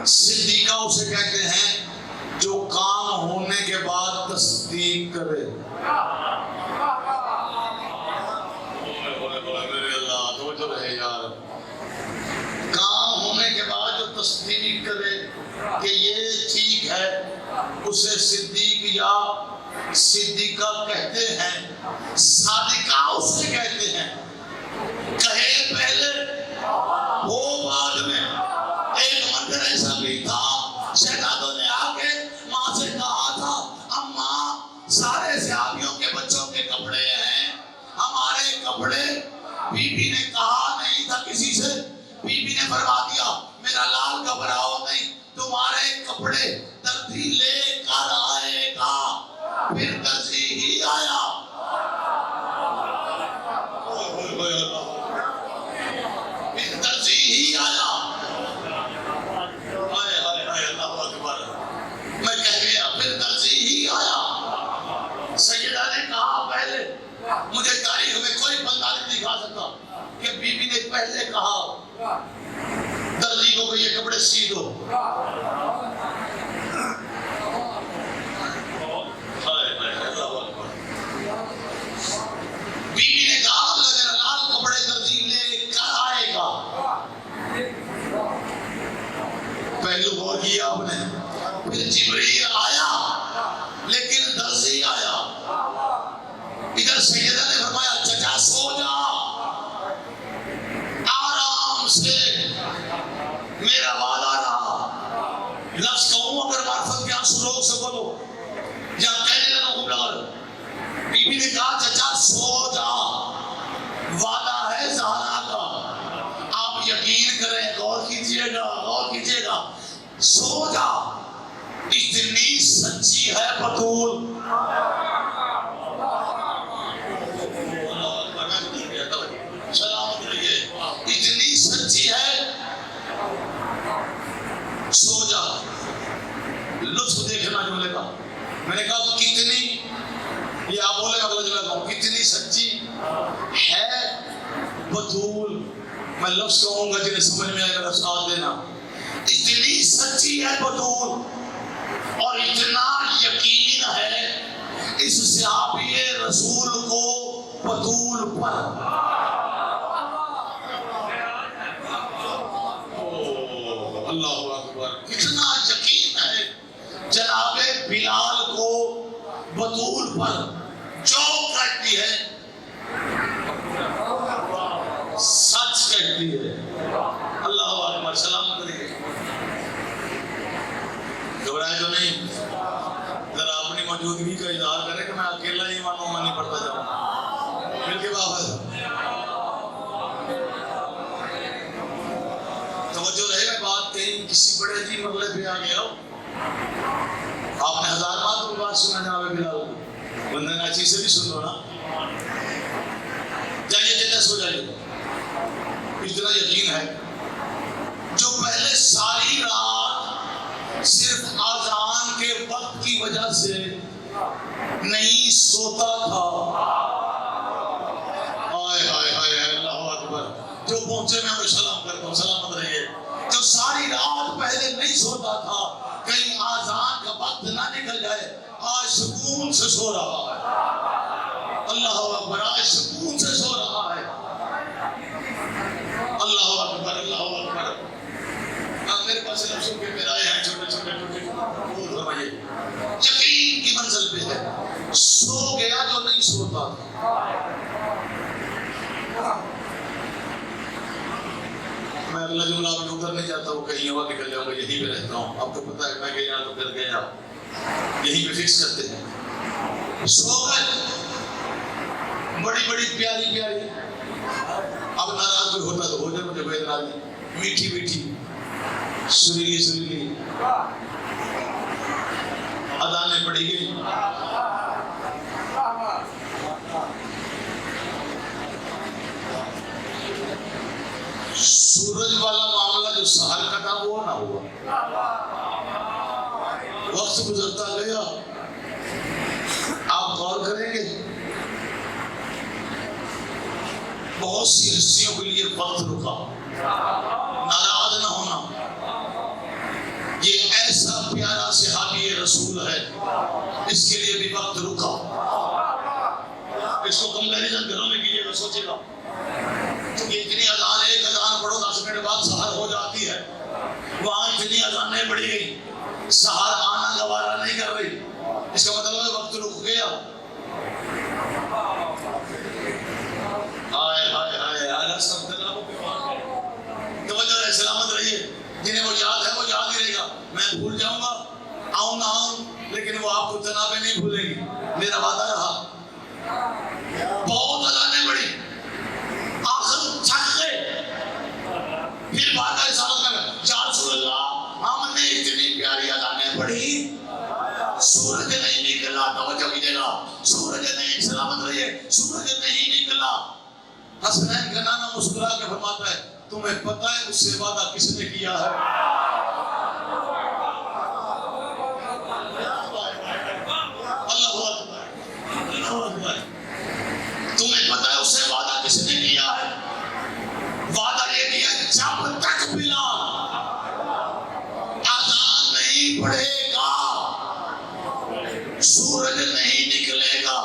صدیقہ اسے کہتے ہیں جو کام ہونے کے بعد تصدیق کرے. کام ہونے کے بعد جو تصدیق کرے کہ یہ ٹھیک ہے، اسے صدیق یا صدیقہ کہتے ہیں. صادقہ اسے کہتے ہیں کہے پہلے وہ بعد میں. ایک منظر ایسا بھی تھا، شہزادوں نے آ کے ماں سے کہا تھا، اماں سارے صحابیوں کے بچوں کے کپڑے ہیں، ہمارے کپڑے. بی بی نے کہا نہیں تھا کسی سے. بی بی نے فرما دیا میرا لال گھبراؤ نہیں، تمہارے کپڑے دردی لے کر آئے گا. پھر درزی ہی آیا. پھر درزی ہی آیا. اللہ اکبر. میں کہہ گیا پھر درزی ہی آیا. سیدہ نے کہا پہلے، مجھے تاریخ میں کوئی بندہ نہیں دکھا سکتا کہ بی بی نے پہلے کہا درزی کو کہ یہ کپڑے سی دو. بی بی نے کہا اگر لال کپڑے درزی لے کر آئے گا. پہلو غور کیا آپ نے. پھر جبریل آیا لیکن درزی آیا. ادھر سیدہ نے فرمایا چچا سو جا آرام سے، میرا وعدہ رہا. لفظ کہوں اگر معرفت کے آنسو روک سکو تو، یا کہنے لگا خوب لگا. بی بی نے کہا چچا سو جا، وعدہ ہے زہرا کا. آپ یقین کریں، غور کیجئے گا، غور کیجئے گا. سو جا، اتنی سچی ہے بطول. اتنی سچی ہے، سو جا. لطف دیکھنا جملے کا. میں نے کہا کتنی، یہ آپ بولے اگلا جملہ کہوں، کتنی سچی ہے بطول. میں لفظ کہوں گا جنہیں سمجھ میں آئے گا ساتھ دینا. اتنی سچی ہے بطول اور اتنا یقین ہے اس صحابی رسول کو بطول پر. اللہ اکبر. اتنا یقین ہے جناب بلال کو بطول پر. جو کہتی ہے سچ کہتی ہے. اللہ اکبر. سلام کریے. گھبرائے تو نہیں؟ ذرا کہیں کسی بڑے عجیب مرحلے پہ آ گیا ہو. آپ نے 1000 بار تو بات سنا جناب بلال کو, بندہ ناچی سے بھی سن لو نا. جائیے جلس ہو جائیے. اتنا یقین ہے جو پہلے ساری رات صرف اذان کے وقت کی وجہ سے نہیں سوتا تھا, ہائے ہائے ہائے اللہ اکبر, جو پہنچے میں انہیں سلام کرتا ہوں, سلامت رہیے. جو ساری رات پہلے نہیں سوتا تھا کہیں اذان کا وقت نہ نکل جائے, آج سکون سے سو رہا ہے. اللہ اکبر, آج سکون سے سو رہا ہے. اللہ اکبر اللہ اکبر. میرے پاس لفظوں کے میرے آئے ہیں چھوٹے چھوٹے چھوٹے, وہ فرمائیے یقین کی منزل پہ ہے. سو گیا جو نہیں سوتا تھا. میں اگلا جملہ آپ ادھر نہیں جاتا ہوں, کہیں اور نکل جاؤں گا, یہیں پہ رہتا ہوں. آپ کو پتا ہے میں گیا تو پھر گیا, یہیں پہ فکس کرتے ہیں. سو گئے بڑی بڑی پیاری پیاری. اب ناراض کوئی ہوتا تو ہو جائے, مجھے کوئی اعتراض نہیں. میٹھی میٹھی سریلی سریلی اذانیں پڑھی گئی. سورج والا معاملہ جو سحر کا تھا وہ نہ ہوا. وقت گزرتا گیا, آپ غور کریں گے بہت سی ہستیوں کے لیے وقت رکا. ناراض نہ ہونا, یہ ایسا پیارا صحابی رسول ہے, اس کے لیے بھی وقت رکا. اس کو کمپیریزن گھروں میں کیجیے گا, سوچے گا کہ اتنی اذان, ایک اذان پڑھو 10 منٹ بعد سحر ہو جاتی ہے, وہاں اتنی اذانیں پڑھی گئی, سحر آنا گوارا نہیں کر رہی. اس کا مطلب ہے وقت رک گیا. ہائے ہائے ہائے اعلیٰ سب دلوں پہ توجہ ہے, سلامت رہیے. جنہیں وہ یاد ہے وہ یاد ہی رہے گا. میں بھول جاؤں گا, آؤں نہ آؤں, لیکن وہ آپ کو جنابیں نہیں بھولیں گی. میرا وعدہ رہا. بہت اذانیں پڑھی, آخر تھک گئے, پھر بات ہے ساتھ میں یا رسول اللہ ہم نے اتنی پیاری اذانیں پڑھی, سورج نہیں نکلا. توجہ کیجیے گا, سورج نہیں, سلامت رہیے, سورج نہیں نکلا. حسنین کا نانا مسکرا کے فرماتا ہے تمہیں پتہ ہے اس سے وعدہ کس نے کیا ہے؟ اللہ اکبر, اللہ اکبر. تمہیں پتہ ہے اس سے وعدہ کس نے کیا ہے؟ وعدہ یہ کیا جب تک بلال اذان نہیں پڑھے گا سورج نہیں نکلے گا,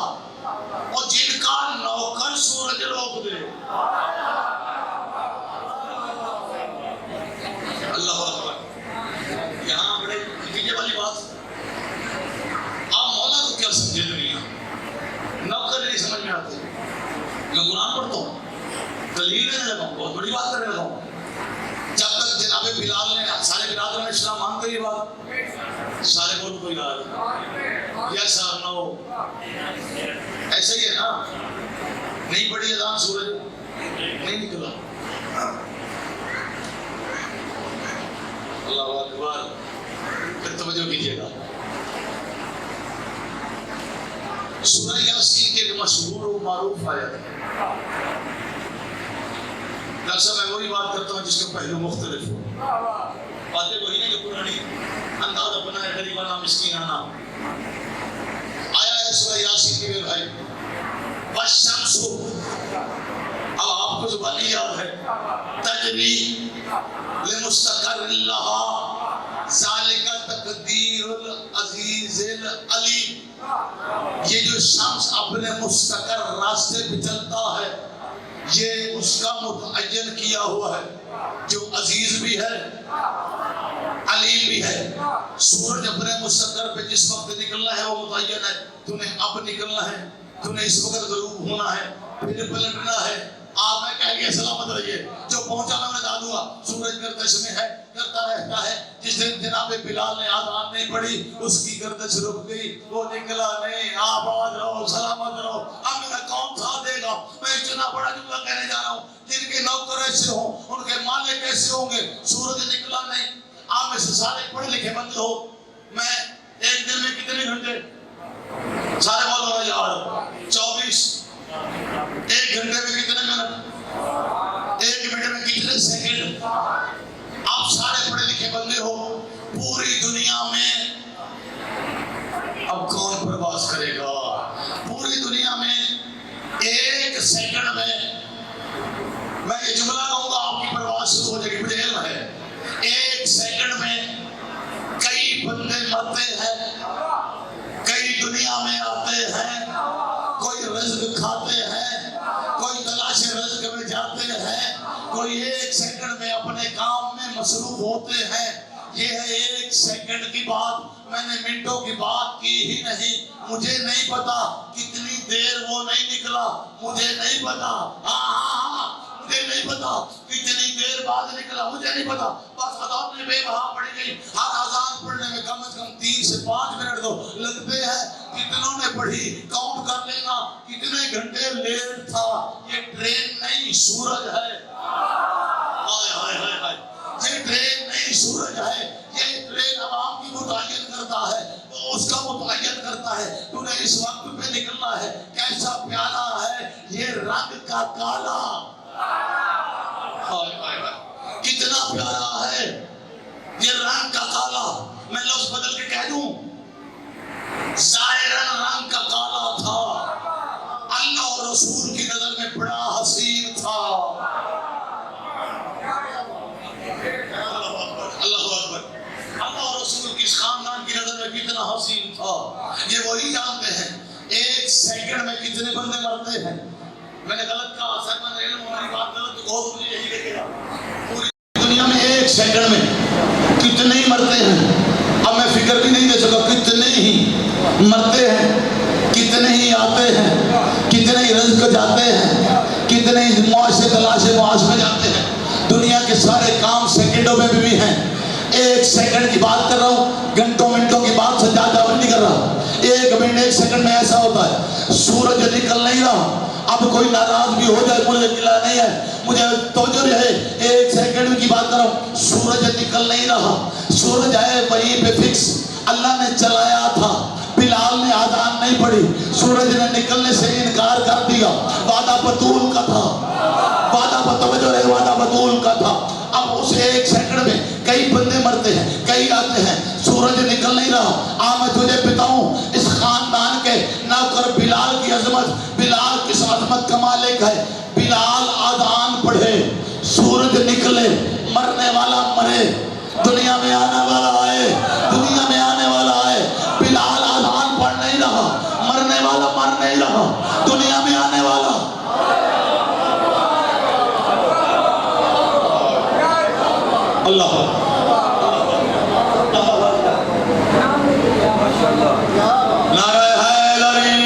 اور جن کا نوکر سورج روک دے. اللہ اکبر. یہاں بڑے نتیجے والی بات, آپ مولا کو کیا سمجھے دنیا, نوکر نہیں سمجھ میں آتے. میں قرآن پڑھتا ہوں, دلیل دینے لگا ہوں, بہت بڑی بات کرنے لگا ہوں. جب تک جناب بلال نے, سارے برادران اسلام مانتے یہ بات, سارے بول کوئی یار یس اور نو, ایسا ہی ہے نا. نہیں پڑھی اذان, سورج نہیں نکلا. اللہ اکبر. پھر توجہ کیجیے گا, سورہ یاسین کی ایک مشہور و معروف آیت ہے. درسا میں وہی بات کرتا ہوں جس کا پہلو مختلف ہو. باتیں وہی نہیں جو پرانی انداز اپنا ہے, غریبانہ مسکینانہ. آیا ہے سورہ یاسین کے بھائی, والشمس, اب آپ کو زبانی یاد ہے, تجری لمستقر لہا ذالک تقدیر العزیز العلیم. یہ جو شمس اپنے مستقر راستے پہ چلتا ہے یہ اس کا متعین کیا ہوا ہے, جو عزیز بھی ہے علیم بھی ہے. سورج اپنے مستقر پہ جس وقت نکلنا ہے وہ متعین ہے. تمہیں اب نکلنا ہے, تمہیں اس وقت غروب ہونا ہے, پھر پلٹنا ہے. آپ میں کہہ گئے سلامت رہیے. جو پہنچا میں بتا دوں گا, سورج گردش میں ہے, کرتا رہتا ہے. جس دن جناب بلال نے آذان نہیں پڑھی اس کی گردش رک گئی, وہ نکلا نہیں. آباد رہو, سلامت رہو. اب میرا کون ساتھ دے گا؟ میں اتنا بڑا جملہ کہنے جا رہا ہوں, جن کے نوکر ایسے ہوں ان کے مالک ایسے ہوں گے. سورج نکلا نہیں, آپ میں سے سارے پڑھے لکھے بندے ہو، میں ایک دن میں کتنے گھنٹے؟ سارے بولو نا یار 24. ایک گھنٹے میں کتنے منٹ؟ ایک منٹ میں کتنے سیکنڈ؟ آپ سارے پڑھے لکھے بندے ہو، پوری دنیا میں اب کون پرواز کرے گا؟ پوری دنیا میں ایک سیکنڈ میں یہ جملہ کہوں گا آپ کی پرواز شروع ہو جائے گی، مجھے علم ہے. ایک سیکنڈ میں کئی بندے مرتے ہیں، کئی دنیا میں آتے ہیں، کوئی رزق کھاتے ہیں، کوئی تلاش رزق میں جاتے ہیں، کوئی ایک سیکنڈ میں اپنے کام میں مصروف ہوتے ہیں. یہ ہے ایک سیکنڈ کی بات. میں نے منٹوں کی بات کی ہی نہیں. مجھے نہیں پتا کتنی دیر وہ نہیں نکلا، مجھے نہیں پتا. مجھے نہیں پتا کتنی دیر بعد نکلا، مجھے نہیں پتا. بس اذان میں بے بہا پڑی گئی. ہر اذان پڑھنے میں کم از کم 3 سے 5 منٹ تو لگتے ہیں. کتنوں نے پڑھی کاؤنٹ کر لینا کتنے گھنٹے لیٹ تھا. یہ ٹرین نہیں سورج ہے. ہائے ہائے ہائے ہائے، یہ ٹرین نہیں سورج ہے. یہ ٹرین عوام کی متعین کرتا ہے، وہ اس کا متعین کرتا ہے. تو نے اس وقت پہ نکلنا ہے. کیسا پیارا ہے یہ رنگ کا کالا. کتنا پیارا ہے یہ رنگ کا کالا. میں لفظ بدل کے کہہ دوں، ظاہراً رنگ کا کالا تھا، اللہ اور رسول کی نظر میں بڑا حسین تھا. اللہ اکبر. اللہ اور رسول کی خاندان کی نظر میں کتنا حسین تھا یہ وہی جانتے ہیں. ایک سیکنڈ میں کتنے بندے مرتے ہیں. میں نے غلط کہا، سرمن علم ہماری بات غلط تو بہت مجھے یہی دیکھے گا. پوری دنیا میں ایک سیکنڈ میں کتنے ہی مرتے ہیں. اب میں فکر بھی نہیں دے سکا کتنے ہی مرتے ہیں، کتنے ہی آتے ہیں، کتنے ہی رزق جاتے ہیں، کتنے ہی معاش تلاش معاش میں جاتے ہیں. دنیا کے سارے کام سیکنڈوں میں بھی ہیں. ایک سیکنڈ کی بات کر رہا ہوں، گھنٹوں منٹوں کی بات سے زیادہ نہیں کر رہا. ایک منٹ ایک سیکنڈ میں ایسا ہوتا ہے سورج نکل نہیں رہا. اب کوئی ناراض بھی ہو جائے مجھے ملا نہیں ہے، مجھے توجہ رہے. ایک سیکنڈ کی بات کر رہا ہوں، سورج نکل نہیں رہا. سورج ہے وہیں پہ فکس، اللہ نے چلایا تھا. بلال نے آذان نہیں پڑھی، سورج نے نکلنے سے انکار کر دیا. وعدہ بطول کا تھا، وعدہ توجہ رہے، وعدہ بطول کا تھا. اب اس ایک سیکنڈ میں کئی بندے مرتے ہیں، کئی آتے ہیں. سورج نکل نہیں رہا. میں تجھے بتاؤں اس خاندان کے نوکر بلال کی عظمت. بلال کس عظمت کا مالک ہے. بلال آذان پڑھے، سورج نکلے، مرنے والا مرے، دنیا میں آنے والا آئے، دنیا میں آنے والا آئے. بلال آذان پڑھ نہیں رہا، مرنے والا مر نہیں رہا، دنیا میں آنے والا. اللہ نعرہ حیدری.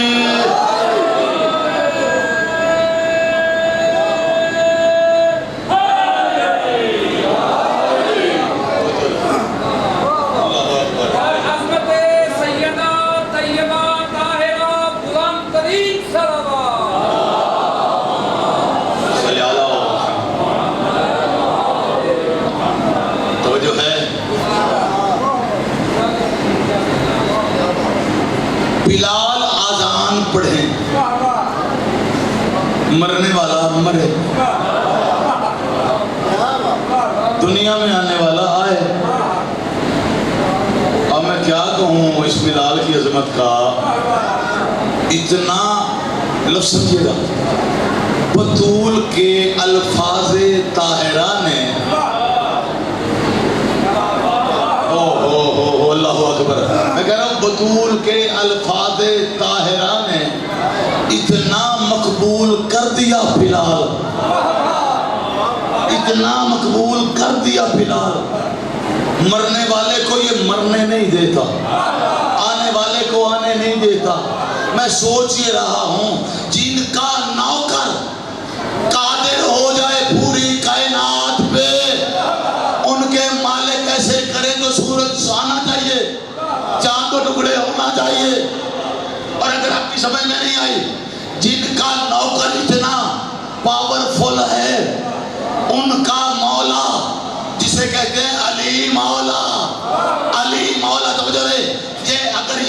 بلال آذان پڑھیں، مرنے والا مرے، دنیا میں آنے والا آئے. اب میں کیا کہوں اس بلال کی عظمت کا. اتنا لفظ سمجھے گا، بطول کے الفاظ طاہرہ نے، اللہ اکبر. میں کہہ رہا ہوں بطول کے الفاظ طاہرہ نے اتنا مقبول کر دیا بلال، اتنا مقبول کر دیا بلال. مرنے والے کو یہ مرنے نہیں دیتا، آنے والے کو آنے نہیں دیتا. میں سوچ یہ رہا ہوں جن کا نوکر قادر ہو جائے پوری کائنات پہ، ان کے مالک ایسے کریں تو سورج آنا چاہیے، چاند کو ٹکڑے ہونا چاہیے. اور اگر آپ کی سمجھ میں نہیں آئی، جن کا نوکر اتنا پاورفل ہے، ان کا مولا جسے کہتے ہیں علی مولا،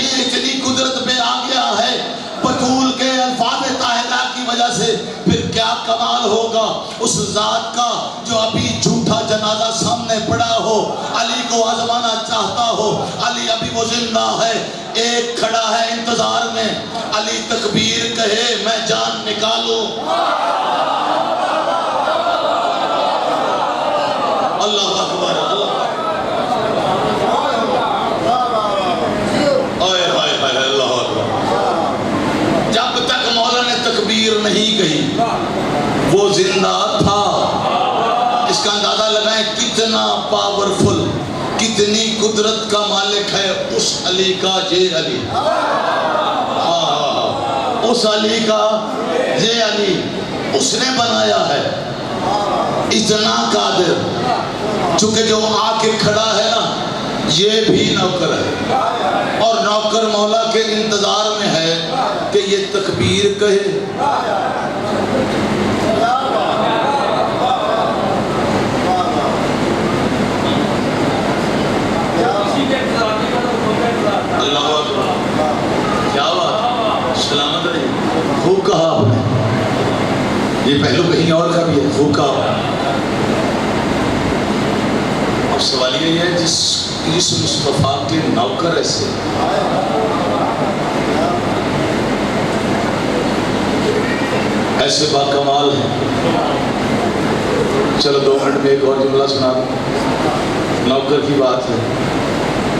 یہ اتنی قدرت پہ آ گیا ہے بطول کے الفاظ طاہرہ کی وجہ سے، پھر کیا کمال ہوگا اس ذات کا جو ابھی جھوٹا جنازہ سامنے پڑا ہو، علی کو آزمانا چاہتا ہو، علی ابھی وہ زندہ ہے، ایک کھڑا ہے انتظار میں، علی تکبیر کہے میں جان نکالوں۔ اللہ اکبر، اللہ اکبر۔ جب تک مولا نے تکبیر نہیں کہی وہ زندہ تھا۔ اس کا اندازہ لگائیں کتنا پاورفل، کتنی قدرت کا مالک ہے اس علی کا یہ علی، اس علی کا یہ علی، اس نے بنایا ہے اتنا قادر، چونکہ جو آ کے کھڑا ہے نا یہ بھی نوکر ہے، اور نوکر مولا کے انتظار میں ہے کہ یہ تکبیر کہے۔ اللہ اکبر، کیا بات، سلامت رہی، خوب کہا آپ نے، یہ پہلو کہیں اور کا بھی ہے، خوب کہا۔ اب سوال یہ ہے جس مصطفیٰ کے نوکر ایسے باکمال ہیں، چلو 2 منٹ میں ایک اور جملہ سنا دوں۔ نوکر کی بات ہے،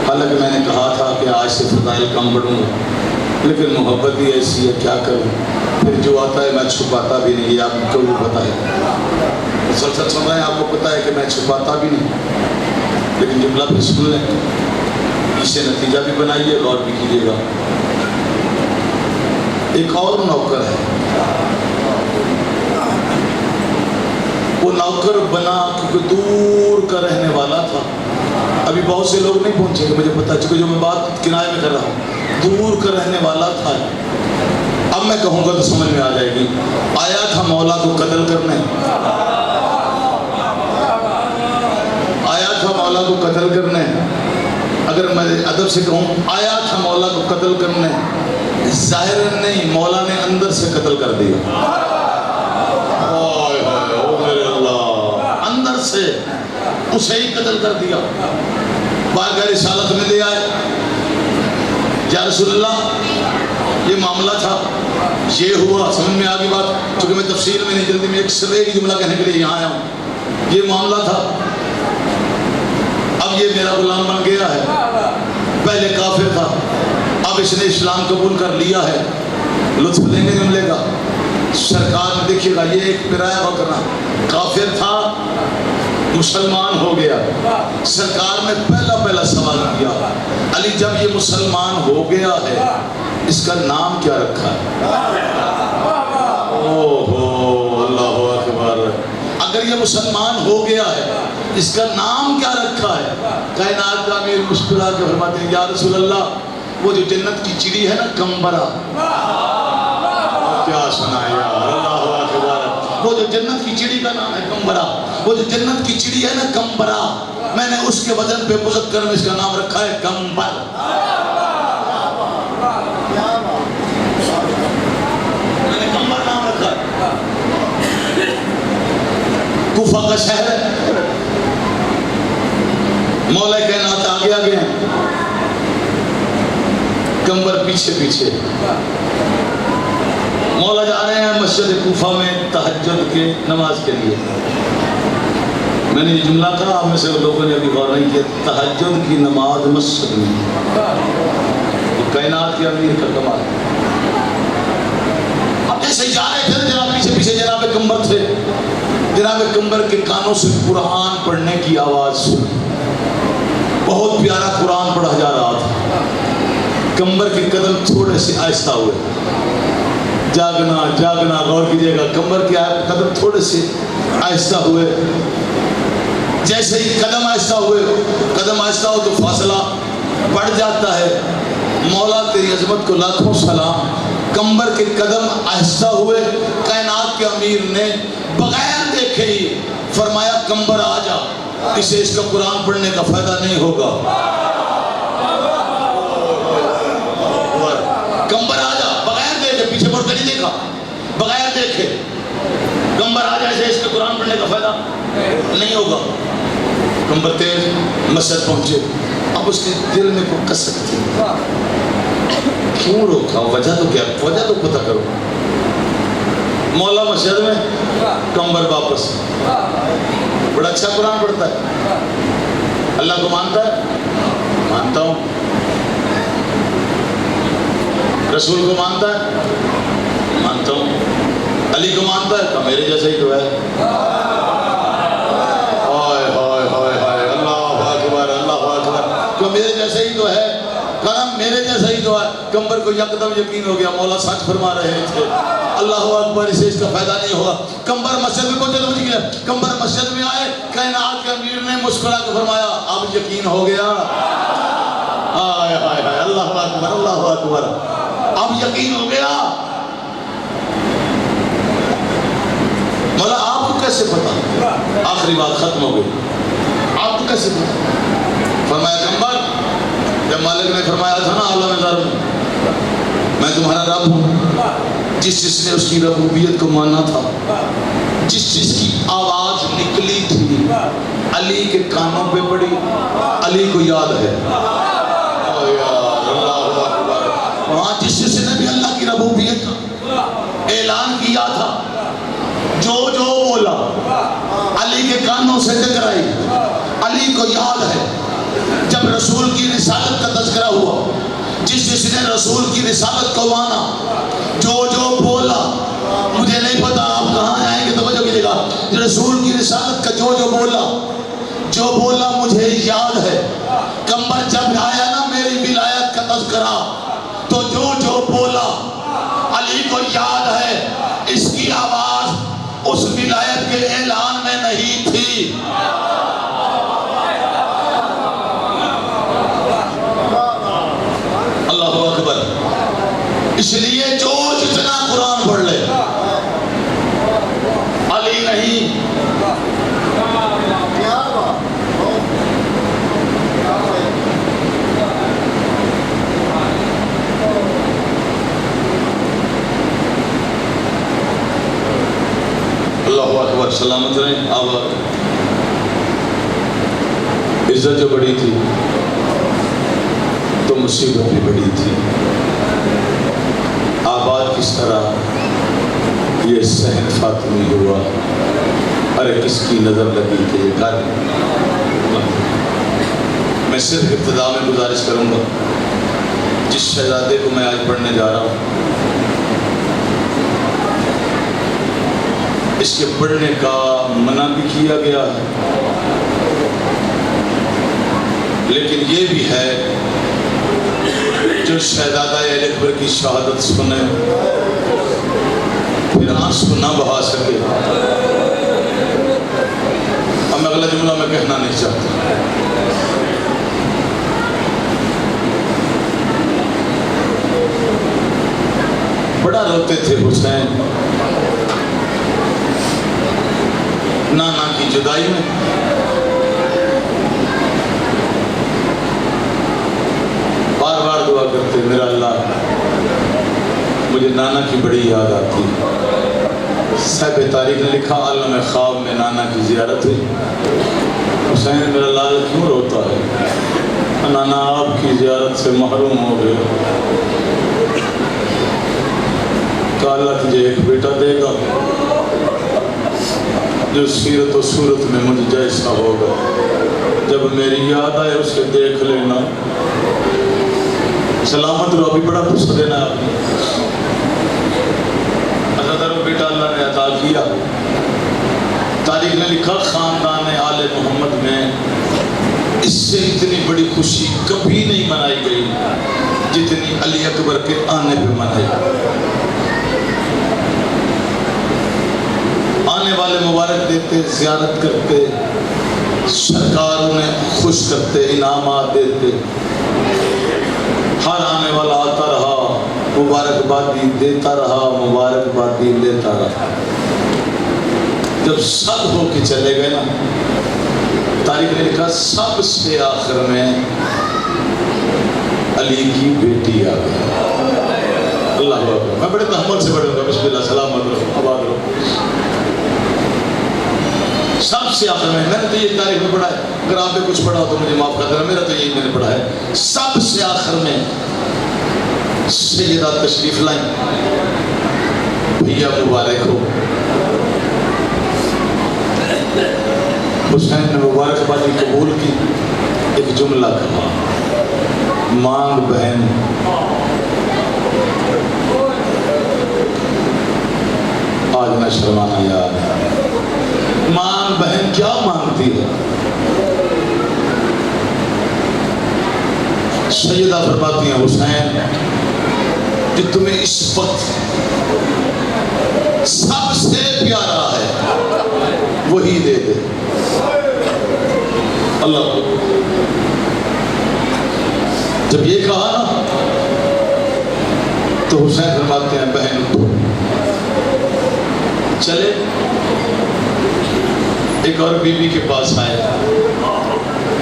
حالانکہ میں نے کہا تھا کہ آج سے فضائل کم پڑھوں گا، لیکن محبت ہی ایسی ہے، کیا کروں، پھر جو آتا ہے میں چھپاتا بھی نہیں، یہ آپ کو بھی پتا ہے، مسلسل سن رہے ہیں، آپ کو پتا ہے کہ میں چھپاتا بھی نہیں، لیکن جملہ پھر سن لیں، اسے نتیجہ بھی بنائیے، غور بھی کیجیے گا۔ ایک اور نوکر ہے، وہ نوکر بنا کیونکہ دور کا رہنے والا تھا، ابھی بہت سے لوگ نہیں پہنچے کہ مجھے پتا، چونکہ جو میں بات کنارے میں کر رہا ہوں، دور کا رہنے والا تھا۔ اب میں کہوں گا تو سمجھ میں آ جائے گی۔ آیا تھا مولا کو قتل کرنے، آیا تھا مولا کو قتل کرنے، اگر میں ادب سے کہوں آیا تھا مولا کو قتل کرنے، ظاہر نہیں، مولا نے اندر سے قتل کر دیا، اندر سے اسے ہی قتل کر دیا۔ بارگاہ رسالت میں لے آئے، یا رسول اللہ یہ معاملہ تھا، یہ ہوا، سمجھ میں آگی بات، چونکہ میں تفصیل میں نہیں، جلدی میں ایک جملہ کہنے کے لیے یہاں آیا ہوں، یہ معاملہ تھا، اب یہ میرا غلام بن گیا ہے، پہلے کافر تھا، اب اس نے اسلام قبول کر لیا ہے، لطف لیں گے جملے کا۔ سرکار میں دیکھیے گا، یہ ایک پرایا بکرا کافر تھا، مسلمان ہو گیا، سرکار نے پہلا سوال کیا، علی جب یہ مسلمان ہو گیا ہے اس کا نام کیا رکھا ہے؟ اللہ اکبر، اگر یہ مسلمان ہو گیا ہے اس کا نام کیا رکھا ہے؟ کائنات کا امیر مسکرا کے فرماتے ہیں، یا رسول اللہ وہ جو جنت کی چڑی ہے نا کمبرا، کیا سنا ہے یار، اللہ اکبر، وہ جو جنت کی چڑی کا نام ہے کمبرا، وہ جو جنت کی چڑی ہے نا کمبرا، میں نے اس کے وزن پہ مذکر میں اس کا نام رکھا ہے کمبر۔ میں نے کمبر نام رکھا ہے۔ کوفہ کا شہر ہے، مولا کائنات آگے آگے ہیں، کمبر پیچھے پیچھے، مولا جا رہے ہیں مسجد کوفہ میں تہجد کے نماز کے لیے۔ میں نے یہ جملہ کہا، آپ میں سے لوگوں نے ابھی غور نہیں کیا، تہجد کی نماز مسجد میں، کائنات کے امیر کا کمال۔ اب جیسے جا رہے تھے جناب پیچھے پیچھے جناب کمبر تھے، جناب کمبر کے کانوں سے قرآن پڑھنے کی آواز سنی، بہت پیارا قرآن پڑھا جا رہا تھا، کمبر کے قدم تھوڑے سے آہستہ ہوئے، جاگنا جاگنا، غور کیجئے گا، کمبر کے قدم تھوڑے سے آہستہ ہوئے، جیسے ہی قدم آہستہ ہوئے، قدم آہستہ ہو تو فاصلہ بڑھ جاتا ہے، مولا تیری عظمت کو لاکھوں سلام، کمبر کے قدم آہستہ ہوئے، کائنات کے امیر نے بغیر دیکھے ہی فرمایا کمبر آ جا، اسے اس کا قرآن پڑھنے کا فائدہ نہیں ہوگا۔ کمبر تیز مسجد پہنچے. اب اس کے دل میں کوئی کسک تھی. کیوں روکا؟ وجہ تو کیا؟ وجہ تو پتہ کرو. مولا مسجد میں، کمبر واپس. بڑا اچھا قرآن پڑھتا ہے. اللہ کو مانتا ہے؟ مانتا ہوں. رسول کو مانتا ہے؟ مانتا ہوں. علی کو مانتا ہے؟ کہ میرے جیسا ہی تو ہے. ہائے ہائے ہائے ہائے، اللہ اکبر اللہ اکبر. کہ میرے جیسا ہی تو ہے. کہا میرے جیسا ہی تو ہے. کمبر کو یکدم یقین ہو گیا مولا سچ فرما رہے تھے. اللہ اکبر، اسے اس کا فائدہ نہیں ہوا. کمبر مسجد میں پہنچے تو مجھ گیا. کمبر مسجد میں آئے، کائنات کے امیر نے مسکرا کے فرمایا اب یقین ہو گیا. ہائے ہائے ہائے، اللہ اکبر اللہ اکبر. اب یقین ہو گیا. مولا آپ کو کیسے پتا؟ آخری بات ختم ہو گئی. آپ کو کیسے پتا؟ فرمایا کمبر، جب مالک نے فرمایا تھا نا عالم ذر میں تمہارا رب ہوں، جس نے اس کی ربوبیت کو مانا تھا، جس کی آواز نکلی تھی علی کے کانوں پہ پڑی، علی کو یاد ہے. وہاں جس نے بھی اللہ کی ربوبیت کا اعلان کیا تھا، جو بولا علی کے کانوں سے ٹکرائی. علی کو یاد ہے جب رسول کی رسالت کا تذکرہ ہوا، جس نے رسول کی رسالت کو مانا، جو بولا. مجھے نہیں پتا آپ کہاں آئیں گے، توجہ کیجیے گا. رسول کی رسالت کا جو بولا مجھے یاد ہے. کمبر جب آیا نا میری ولایت کا تذکرہ، تو جو بولا علی کو یاد ہے. اس کی آواز اس ولایت کے اعلان میں نہیں تھی. اللہ اکبر. اس لیے جو جتنا قرآن پڑھ لے، علی نہیں. اللہ اکبر. سلامت رہیں. آباد عزت جو بڑی تھی تو مصیبت بھی بڑی تھی. آباد کس طرح یہ صحن فاطمی ہوا. ارے کس کی نظر لگی کہ یہ گھر. میں صرف ابتدا میں گزارش کروں گا، جس شہزادے کو میں آج پڑھنے جا رہا ہوں، اس کے پڑھنے کا منع بھی کیا گیا ہے، لیکن یہ بھی ہے جو شہزادہ علی اکبر کی شہادت سنے پھر آنسو نہ بہا سکے. اب میں اگلا جملہ میں کہنا نہیں چاہتا. بڑا روتے تھے حسین نانا کی جدائی میں. بار بار دعا کرتے میرا اللہ مجھے نانا کی بڑی یاد آتی. صاحب تاریخ نے لکھا عالم خواب میں نانا کی زیارت ہوئی. حسین میرا لال کیوں روتا ہے؟ نانا آپ کی زیارت سے محروم ہو گئے. کہ اللہ تجھے ایک بیٹا دے گا جو سیرت و صورت میں مجھ جیسا ہوگا. جب میری یاد آئے اسے دیکھ لینا. سلامت رو. ابھی بڑا پوچھ دینا آپ نے. حضرت بیٹا اللہ نے عطا کیا. تاریخ نے لکھا خاندان آل محمد میں اس سے اتنی بڑی خوشی کبھی نہیں منائی گئی جتنی علی اکبر کے آنے پہ منائی. آنے والے مبارک دیتے، زیارت کرتے، سرکار انہیں خوش کرتے، انعامات دیتے. ہر آنے والا آتا رہا، مبارکبادی دیتا رہا، مبارکبادی لیتا رہا. جب سب ہو کے چلے گئے نا، تاریخ نے لکھا سب سے آخر میں علی کی بیٹی آ گئی. اللہ اکبر. میں بڑے تحمل سے پڑھوں گا. بسم اللہ. سلامت رہو، آباد رہو. سب سے آخر میں نے تو یہ تاریخ میں پڑھا ہے، اگر آپ نے کچھ پڑھا ہو تو مجھے معاف کر دینا، میرا تو یہی میں نے پڑھا ہے، سب سے آخر میں سیدہ تشریف لائیں، بھیا مبارک ہو، حسین نے مبارکبادی قبول کی، ایک جملہ کہا، مانگ بہن آج نہ شرمانا یاد، مانگ بہن کیا مانگتی ہے؟ سیدہ فرماتی ہیں حسین کہ تمہیں اس وقت سب سے پیارا ہے وہی دے دے۔ اللہ جب یہ کہا نا تو حسین فرماتے ہیں بہن چلے، ایک اور بی بی کے پاس آئے،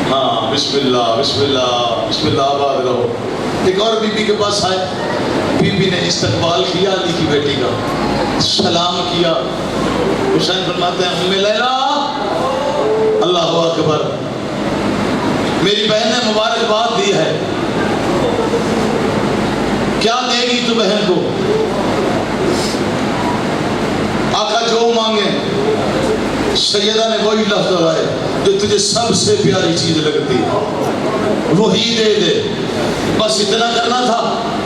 ہاں بسم اللہ بسم اللہ بسم اللہ آباد رہو، ایک اور بی بی کے پاس آئے، بی بی نے استقبال کیا علی کی بیٹی کا، سلام کیا، حسین فرماتے ہیں ام لیلا اللہ اکبر، میری بہن نے مبارکباد دی ہے، کیا دے گی تو بہن کو؟ آقا جو مانگے، سیدہ نے وہی لفظ دہرائے جو تجھے سب سے پیاری چیز لگتی ہے وہی دے دے، بس اتنا کرنا تھا۔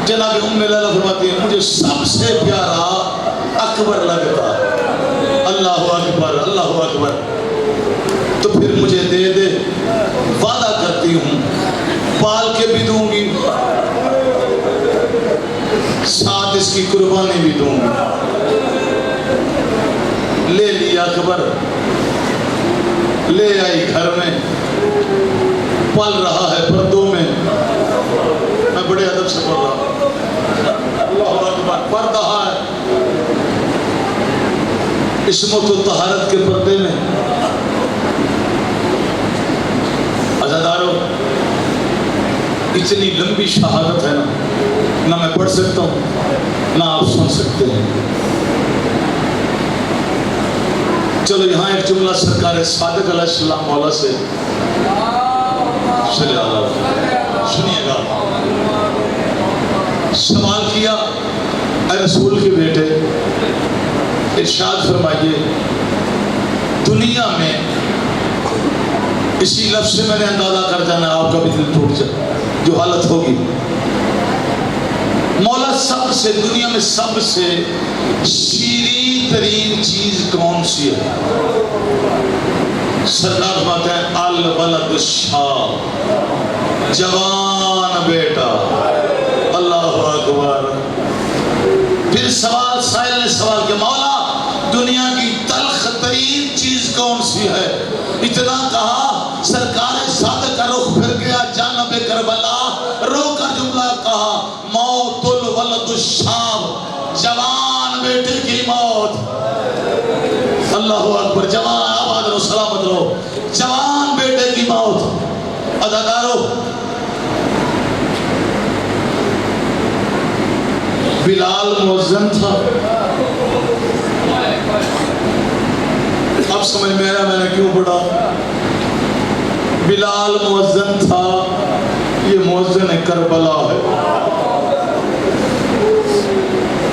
جناب ام لیلا فرماتی ہے مجھے سب سے پیارا اکبر لگتا، اللہ اکبر اللہ اکبر، تو پھر مجھے دے دے، وعدہ کرتی ہوں پال کے بھی دوں گی، ساتھ اس کی قربانی بھی دوں گی۔ لے لیا اکبر، لے آئی گھر میں، پل رہا ہے پردوں میں، میں بڑے ادب سے پڑھ رہا، اللہ اکبر، پڑھ رہا ہے عصمت و طہارت کے پردے میں۔ عزادارو اتنی لمبی شہادت ہے نہ میں پڑھ سکتا ہوں نہ آپ سن سکتے ہیں۔ چلو یہاں ایک جملہ سرکار صادق علیہ السلام مولا سے سنیے گا، سوال کیا اے رسول کے بیٹے، ارشاد فرمائیے دنیا میں، اسی لفظ سے میں نے اندازہ کر جانا آپ کا بھی دل ٹوٹ جائے جو حالت ہوگی، مولا سب سے دنیا میں سب سے شیریں ترین چیز کون سی ہے؟ سرکار فرماتے ہیں الولد الشاب، جوان بیٹا، اللہ اکبر۔ پھر سوال سائل نے سوال کیا مولا دنیا کی تلخ ترین چیز کون سی ہے؟ اتنا کہا سرکار صادق کا رخ پھر گیا جانب کربلا، رو کر جملہ کہا موت الولد الشاب، جوان بیٹے کی موت، اللہ اکبر، جوان آباد رہو سلامت رہو، جوان بیٹے کی موت۔ عزادارو بلال مؤذن تھا، اب سمجھ میں آیا میں نے کیوں پڑھا، بلال مؤذن تھا، یہ مؤذن کربلا ہے۔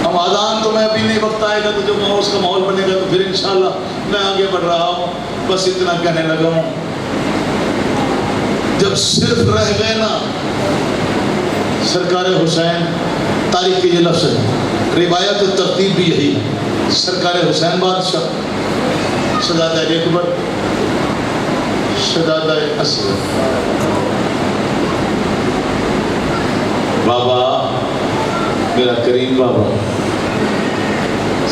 اب آذان تو میں ابھی نہیں، وقت آئے گا تو جب اس کا ماحول بنے گا تو پھر انشاءاللہ میں آگے بڑھ رہا ہوں، بس اتنا کہنے لگا ہوں۔ جب صرف رہ گئے نا سرکار حسین، تاریخ کے یہ لفظ ہے، روایت و ترتیب بھی یہی ہے، سرکار حسین بادشاہ، شہزادہ اکبر، شہزادہ اصغر، بابا میرا کریم بابا،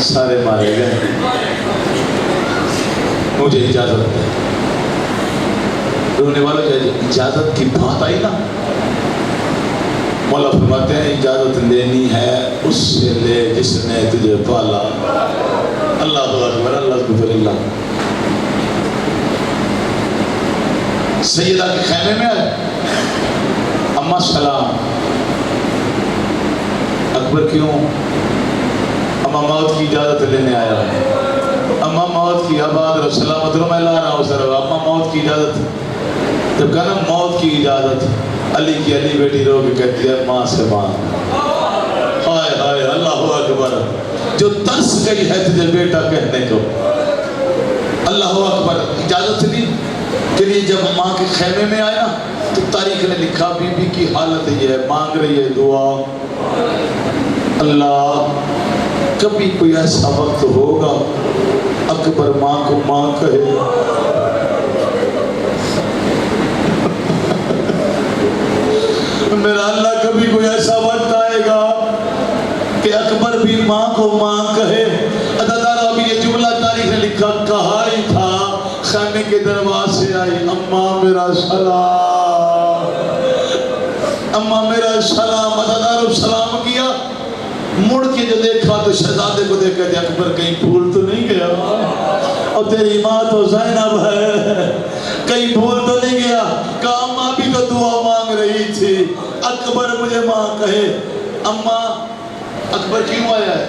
سارے مارے گئے، مجھے اجازت ہے۔ رونے والوں کی اجازت کی بات آئی نا، مولا فرماتے ہیں اجازت لینی ہے اس سے لے جس نے تجھے پالا، اللہ اکبر اللہ اکبر اللہ۔ سیدہ کے خیمے میں آئے، اماں سلام، اکبر کیوں؟ اماں موت کی اجازت لینے آیا ہے، اما موت کی آباد رہو سلامت رہو، میں لا رہا ہوں سر اما موت کی اجازت، جب کہا نا موت کی اجازت، علی کی علی بیٹی رو کے کہتی ہے ماں سے ماں، ہائے ہائے اللہ اکبر، جو ترس گئی ہے تجھے بیٹا کہنے کو، اللہ اکبر۔ اجازت نہیں کہ یہ جب ماں کے خیمے میں آیا تو تاریخ نے لکھا بی بی کی حالت یہ ہے، مانگ رہی ہے دعا، اللہ کبھی کوئی ایسا وقت ہوگا اکبر ماں کو ماں کہے، میرا اللہ کبھی کوئی ایسا وقت آئے گا کہ اکبر بھی ماں کو ماں کہے۔ عددارہ ابھی یہ جملہ تاریخ نے لکھا، کہا ہی تھا خیمے کے دروازے آئی، اماں میرا سلام، اماں میرا سلام، عددارہ سلام کیا، مڑ کے جو دیکھا تو شہزادے کو دیکھا کہ اکبر کہیں بھول تو نہیں گیا، اور تیری ماں تو زینب ہے، کہیں بھول تو نہیں گیا، کہا اماں بھی تو دعا مانگ رہی تھی، اکبر مجھے ماں کہے۔ اماں اکبر کیوں آیا ہے؟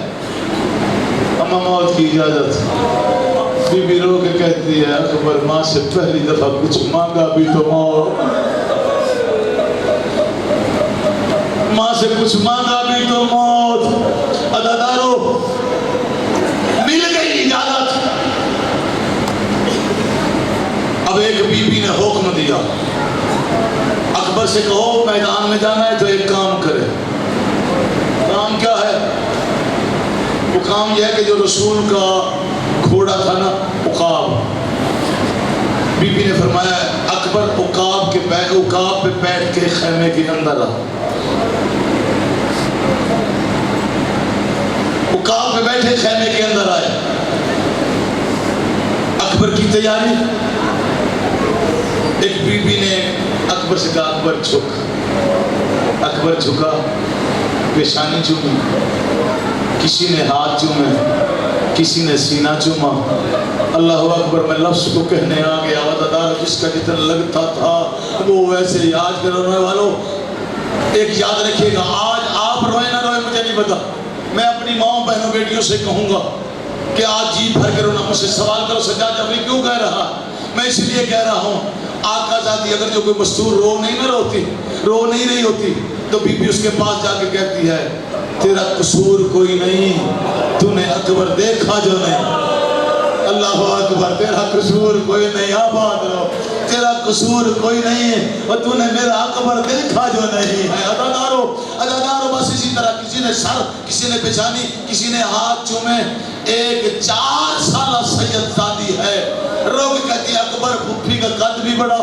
اماں موت کی اجازت، بی بی رو کے کہتی ہے اکبر ماں سے پہلی دفعہ کچھ مانگا بھی تو موت، ماں سے کچھ مانگا بھی تو موت۔ عددارو مل گئی اجازت، اب ایک بی بی نے حکم دیا اکبر سے کہو میدان میں جانا ہے تو ایک کام کرے، کام کیا ہے؟ وہ کام یہ ہے کہ جو رسول کا گھوڑا تھا نا عقاب، بی بی نے فرمایا اکبر عقاب پہ بیٹھ کے خیمے کے اندر آ، عقاب پہ بیٹھے خیمے کے اندر آئے، اکبر کی تیاری، ایک بی بی نے اکبر سے کہا اکبر جھک، اکبر جھکا، پیشانی چومی، کسی نے ہاتھ چومے، کسی نے سینہ چوما، اللہ اکبر، میں لفظ کو کہنے آ گیا، عددار جس کا جتنا لگتا تھا وہ ویسے ہی۔ آج کے رونے والوں ایک یاد رکھیے گا، آج آپ روئے نہ روئے مجھے نہیں پتا، میں اپنی ماں بہنوں بیٹیوں سے کہوں گا کہ آج جی بھر کے رونا، مجھ سے سوال کرو سجاد جعفری کیوں کہہ رہا، میں اس لیے کہہ رہا ہوں آقا ذاتی اگر جو کوئی مستور رو نہیں نہ روتی، رو نہیں رہی ہوتی تو بی بی اس کے پاس جا کے کہتی ہے تیرا قصور کوئی نہیں، تو نے اکبر دیکھا جو نہیں، اللہ اکبر، تیرا قصور کوئی نہیں، آباد رہو، تیرا قصور کوئی نہیں ہے، اور تو نے میرا اکبر دیکھا جو نہیں ہے۔ عددارو بس اسی طرح کسی نے سر، کسی نے پیشانی، کسی نے ہاتھ چومے، ایک 4 سالہ سید زادی ہے، روگ کہتی ہے اکبر پھپھی کا قد بھی بڑا،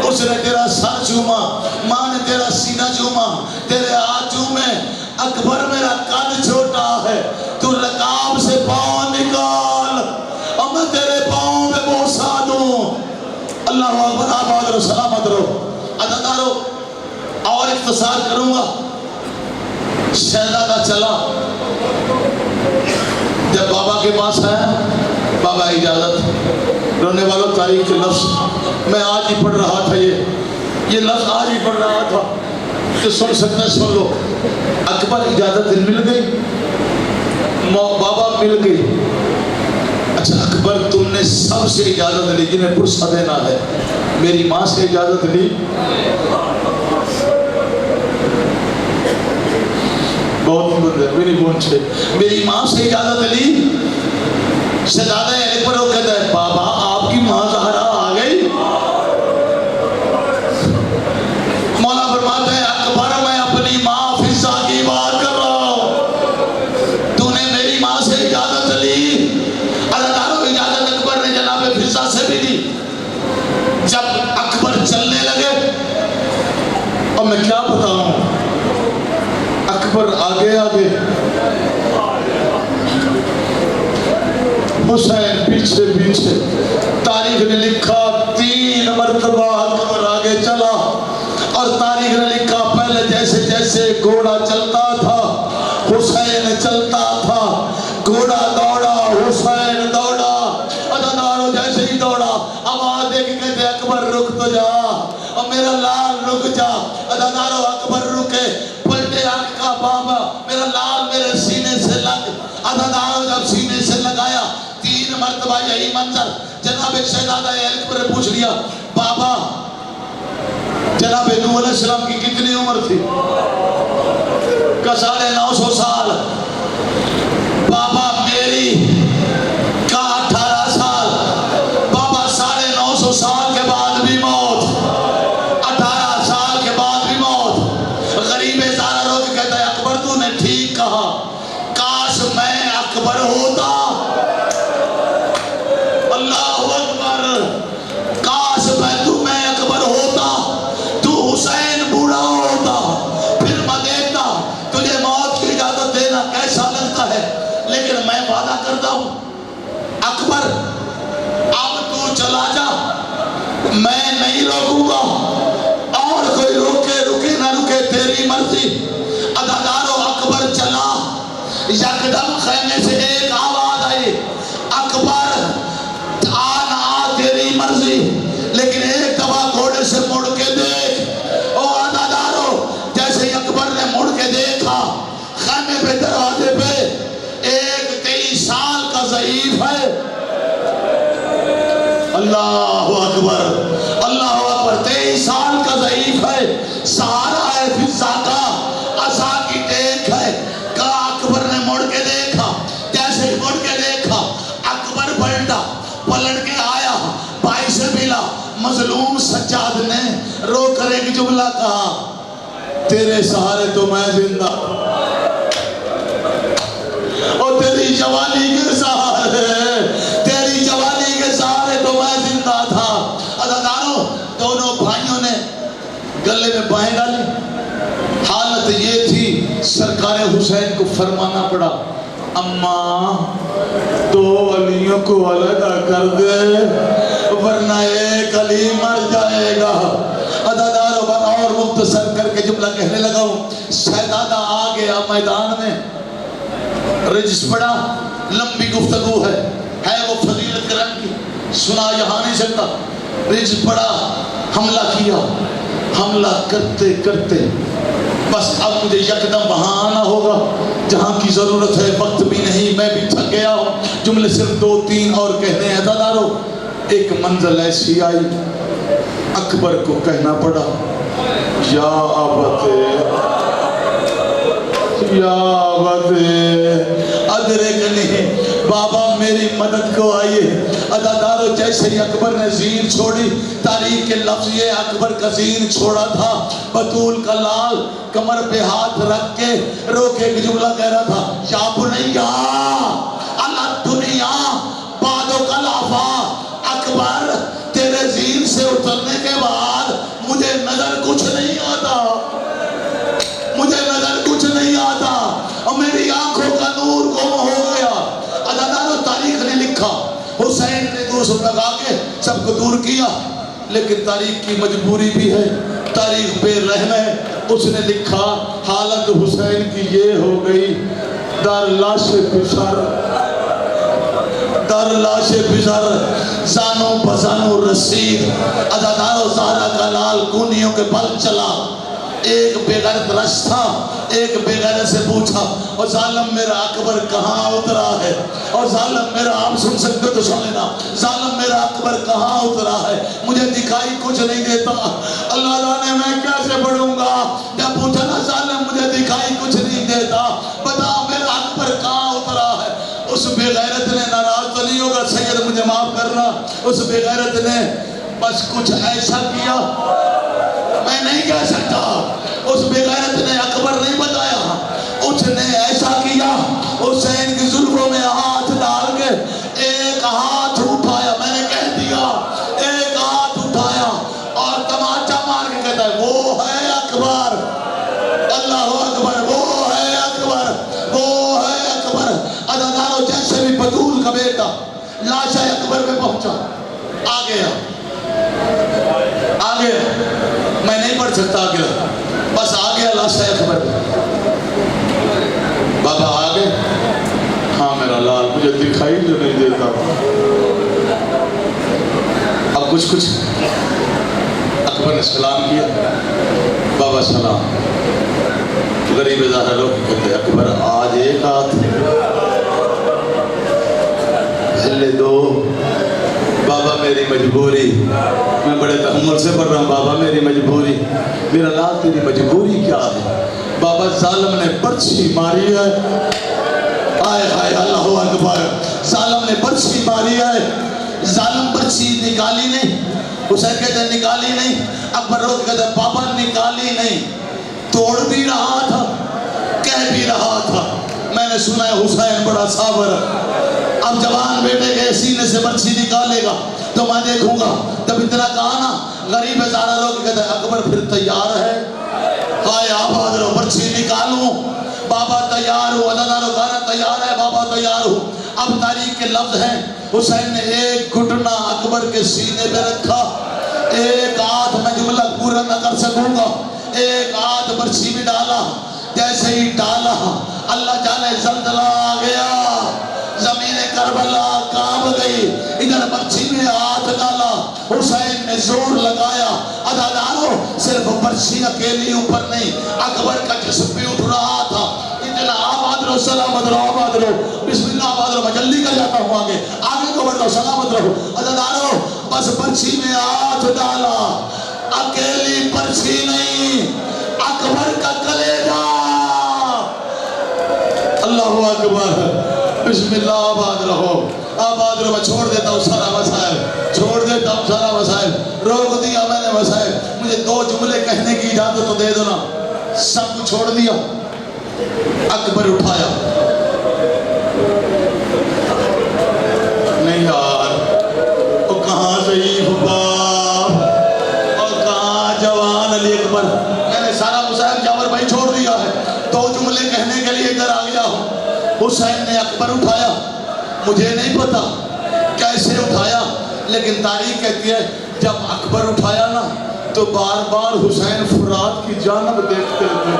اس نے تیرا سر چوما، ماں نے تیرا سینہ چوما، تیرے ہاتھ چومے، اکبر میرا قد چھوٹا ہے، تو رکاب سے پاؤں نکال اور میں تیرے پاؤں میں بوسا دوں، اللہ اکبر، آباد رہو، سلامت رہو۔ عددارو اور اختصار کروں گا، شہزادہ چلا، جب بابا کے پاس آیا، بابا اجازت، رونے والوں تاریخ کے لفظ میں آج ہی پڑھ رہا تھا، یہ لفظ آج ہی پڑھ رہا تھا، جو سن سکتے سن لو، اکبر اجازت مل گئی، بابا مل گئی، اچھا اکبر تم نے سب سے اجازت لی جنہیں پرسہ دینا ہے، میری ماں سے اجازت لی، بہت بندے میری بونچے، میری ماں سے اجازت لی، شہزادہ اکبر وہ کہتا ہے بابا آپ کی ماں زہرا آ گئی، مولا فرماتا ہے اکبر میں اپنی ماں فضا کی بات کر رہا ہوں، تو نے میری ماں سے اجازت لی، عددارو اجازت اکبر نے جناب فضا سے بھی لی، جب اکبر چلنے لگے، اور میں کیا بتاؤں، اکبر آگے آگے، حسین پیچھے پیچھے، تاریخ نے لکھا 3 مرتبہ اکبر آگے چلا، اور تاریخ نے لکھا پہلے جیسے جیسے گھوڑا چلتا تھا حسین چلتا تھا، گھوڑا دوڑا حسین دوڑا، عددارو جیسے ہی دوڑا آواز دے کے کہتے اکبر رک تو جا، اور میرا لال رک جا، عددارو اکبر رکے، پلٹے آنکھ کا بابا، میرا لال میرے سینے سے لگ، عددارو جب سینے سے لگایا 3 مرتبہ شہزادہ اکبر نے پوچھ لیا بابا جناب نوح علیہ السلام کی کتنی عمر تھی؟ کا 950 سال. بابا میری کا 18 سال. بابا 950 سال کے بعد بھی موت, 18 سال کے بعد بھی موت. غریب زارہ رو کے کہتا ہے اکبر تو نے ٹھیک کہا, کاش میں اکبر ہوتا. اللہ اکبر. کاش میں اکبر ہوتا, تو حسین بوڑھا ہوتا, پھر میں دیکھتا تجھے موت کی اجازت دینا کیسا لگتا ہے. لیکن میں وعدہ کرتا ہوں اکبر اب تو چلا جا, میں نہیں روکوں گا, اور کوئی روکے رکے نہ رکے تیری مرضی. عزادارو اکبر چلا, یکدم خیمے سے ایک آواز آئی اکبر آنا تیری مرضی, لیکن ایک دفعہ گھوڑے سے مڑ کے دیکھ. او عزادارو جیسے اکبر نے مڑ کے دیکھا خیمے پہ دروازے پہ ایک 23 سال کا ضعیف ہے. اللہ اکبر, اللہ اکبر. 23 سال کا ضعیف ہے, سہارا ہے فضا کا, عصا کی ٹیک ہے. کہا اکبر نے مڑ کے دیکھا, جیسے مڑ کے دیکھا اکبر پلٹ کے آیا, بھائی سے ملا. مظلوم سجاد نے رو کر ایک جملہ کہا تیرے سہارے تو میں زندہ, اور تیری جوانی کے سہارے, تیری جوانی کے سہارے تو میں زندہ تھا. عزادارو دونوں بھائیوں نے گلے میں بائیں ڈالی. حالت یہ تھی سرکار حسین کو فرمانا پڑا اماں 2 علیوں کو علیحدہ کر دے ورنہ ایک علی مر جائے گا. عزادارو اور مختصر کر کے جملہ کہنے لگا ہوں. شہزادہ آ گیا میدان میں, رجس پڑا, لمبی گفتگو ہے وہ فضیلت کرم کی, سنا یہاں نہیں سکتا. رجس پڑا, حملہ کیا, حملہ کرتے کرتے بس اب مجھے یکدم وہاں آنا ہوگا جہاں کی ضرورت ہے, وقت بھی نہیں, میں بھی تھک گیا ہوں. جملے صرف 2-3 اور کہنے ہیں. عزادارو ایک منزل ایسی آئی اکبر کو کہنا پڑا یا ابتے ادرکنی, بابا میری مدد کو آئیے. عزادارو جیسے ہی اکبر نے زین چھوڑی, تاریخ کے لفظ یہ اکبر کا زین چھوڑا تھا, بطول کا لال کمر پہ ہاتھ رکھ کے رو کے ایک جملہ کہہ رہا تھا یا بنیا اللہ دنیا بادو کلافا. اکبر تیرے زین سے اترنے کے بعد مجھے نظر کچھ نہیں آتا, مجھے نظر کچھ نہیں آتا, اور میری آنکھوں کا نور گم ہو گیا. عزادارو تاریخ نے لکھا حسین نے دور سے لگا کے سب کو دور کیا, لیکن تاریخ کی مجبوری بھی ہے, تاریخ بے رحم ہے. اس نے لکھا حالت حسین کی یہ ہو گئی در لاش پسر, در لاش پسر زانو بزانو رسید. عزادارو زہرا کا لال کونیوں کے بل چلا. ایک بے غیرت رش تھا, ایک بے غیرت سے پوچھا اور ظالم میرا اکبر کہاں اترا ہے, اور ظالم میرا, آپ سن سکتے تو سن لینا, ظالم میرا اکبر کہاں اترا ہے, مجھے دکھائی کچھ نہیں دیتا. اللہ جانے میں کیسے پڑھوں گا. جب پوچھا نا ظالم مجھے دکھائی کچھ نہیں دیتا, بتا میرا اکبر کہاں اترا ہے. اس بے غیرت نے, ناراض تو نہیں ہوگا سید مجھے معاف کرنا, اس بے غیرت نے بس کچھ ایسا کیا میں نہیں کہہ سکتا. اس بے غیرت نے اکبر نہیں بتایا, اس نے ایسا کیا حسین کی زلفوں میں ہاتھ ڈال کے ایک ہاتھ اٹھایا, میں نے کہہ دیا ایک ہاتھ اٹھایا اور تماچا مار کے کہتا ہے وہ ہے اکبر. اللہ اکبر, وہ ہے اکبر, وہ ہے اکبر. عزادارو جیسے بھی بطول کا بیٹا لاش اکبر پہ پہنچا, آ گیا میں نہیں پڑھ سکتا, آ گیا بس آ گیا لاش اکبر. بابا آ گئے, ہاں میرا لال مجھے دکھائی جو نہیں دیتا. اب کچھ اکبر نے سلام کیا, بابا سلام. غریب زہرا لوگ کہتے اکبر آج ایک ہاتھ پہلے 2, بابا میری مجبوری، میں بڑے تحمل سے پڑھ رہا ہوں، بابا میری مجبوری، میرا لال تیری مجبوری کیا ہے؟ بابا ظالم نے برچھی ماری ہے، آئے ہائے اللہ اکبر، ظالم نے برچھی ماری ہے، ظالم برچھی نکالی نہیں، حسین کہتے ہیں نکالی نہیں، اکبر روز کہتے ہیں بابا نکالی نہیں، توڑ بھی رہا تھا، کہہ بھی رہا تھا، میں نے سنا ہے حسین بڑا صابر ہے، اب جوان بیٹے کے سینے سے برچھی نکالے گا تو میں دیکھوں گا، جب اتنا کہا نا غریب زارہ لوگ کہتے ہیں اکبر پھر تیار ہے، ہائے آباد رو برچھی نکالوں، بابا تیار ہوں، عددارو گانا تیار ہے، بابا تیار ہوں، اب تاریخ کے لفظ ہیں، حسین نے ایک گھٹنا اکبر کے سینے پہ رکھا، ایک ہاتھ میں جملہ پورا نہ کر سکوں گا، ایک ہاتھ برچھی میں ڈالا، جیسے ہی ڈالا اللہ جانے زلزلہ آ گیا، زمین کربلا کانپ گئی، ادھر برچھی میں ہاتھ ڈالا، حسین نے زور لگایا، عددارو صرف برچھی اکیلی اوپر نہیں، اکبر کا جسم بھی اٹھ رہا تھا، اتنا آباد رہو سلامت رہو آباد رہو، بسم اللہ آباد رہو، میں جلدی کر جاتا ہوں آگے کو بڑھ رہو سلامت رہو، عددارو بس برچھی میں ہاتھ ڈالا، اکیلی برچھی نہیں، اکبر کا کلیجہ، اللہ اکبر، بسم اللہ آباد رہو آباد رہو، میں چھوڑ دیتا ہوں سارا مسائل، چھوڑ دیتا ہوں سارا مسائل، روک دیا میں نے مسائل، مجھے 2 جملے کہنے کی اجازت تو دے دو نا، سب کو چھوڑ دیا، اکبر اٹھایا، نہیں یار وہ کہاں ضعیف باپ اور کہاں جوان علی اکبر، میں نے سارا مسائل جاور بھائی چھوڑ دیا ہے، 2 جملے کہنے کے لیے ادھر آ گیا ہوں، حسین نے اکبر اٹھایا، مجھے نہیں پتا کیسے اٹھایا، لیکن تاریخ کہتی ہے جب اکبر اٹھایا نا تو بار بار حسین فرات کی جانب دیکھتے تھے،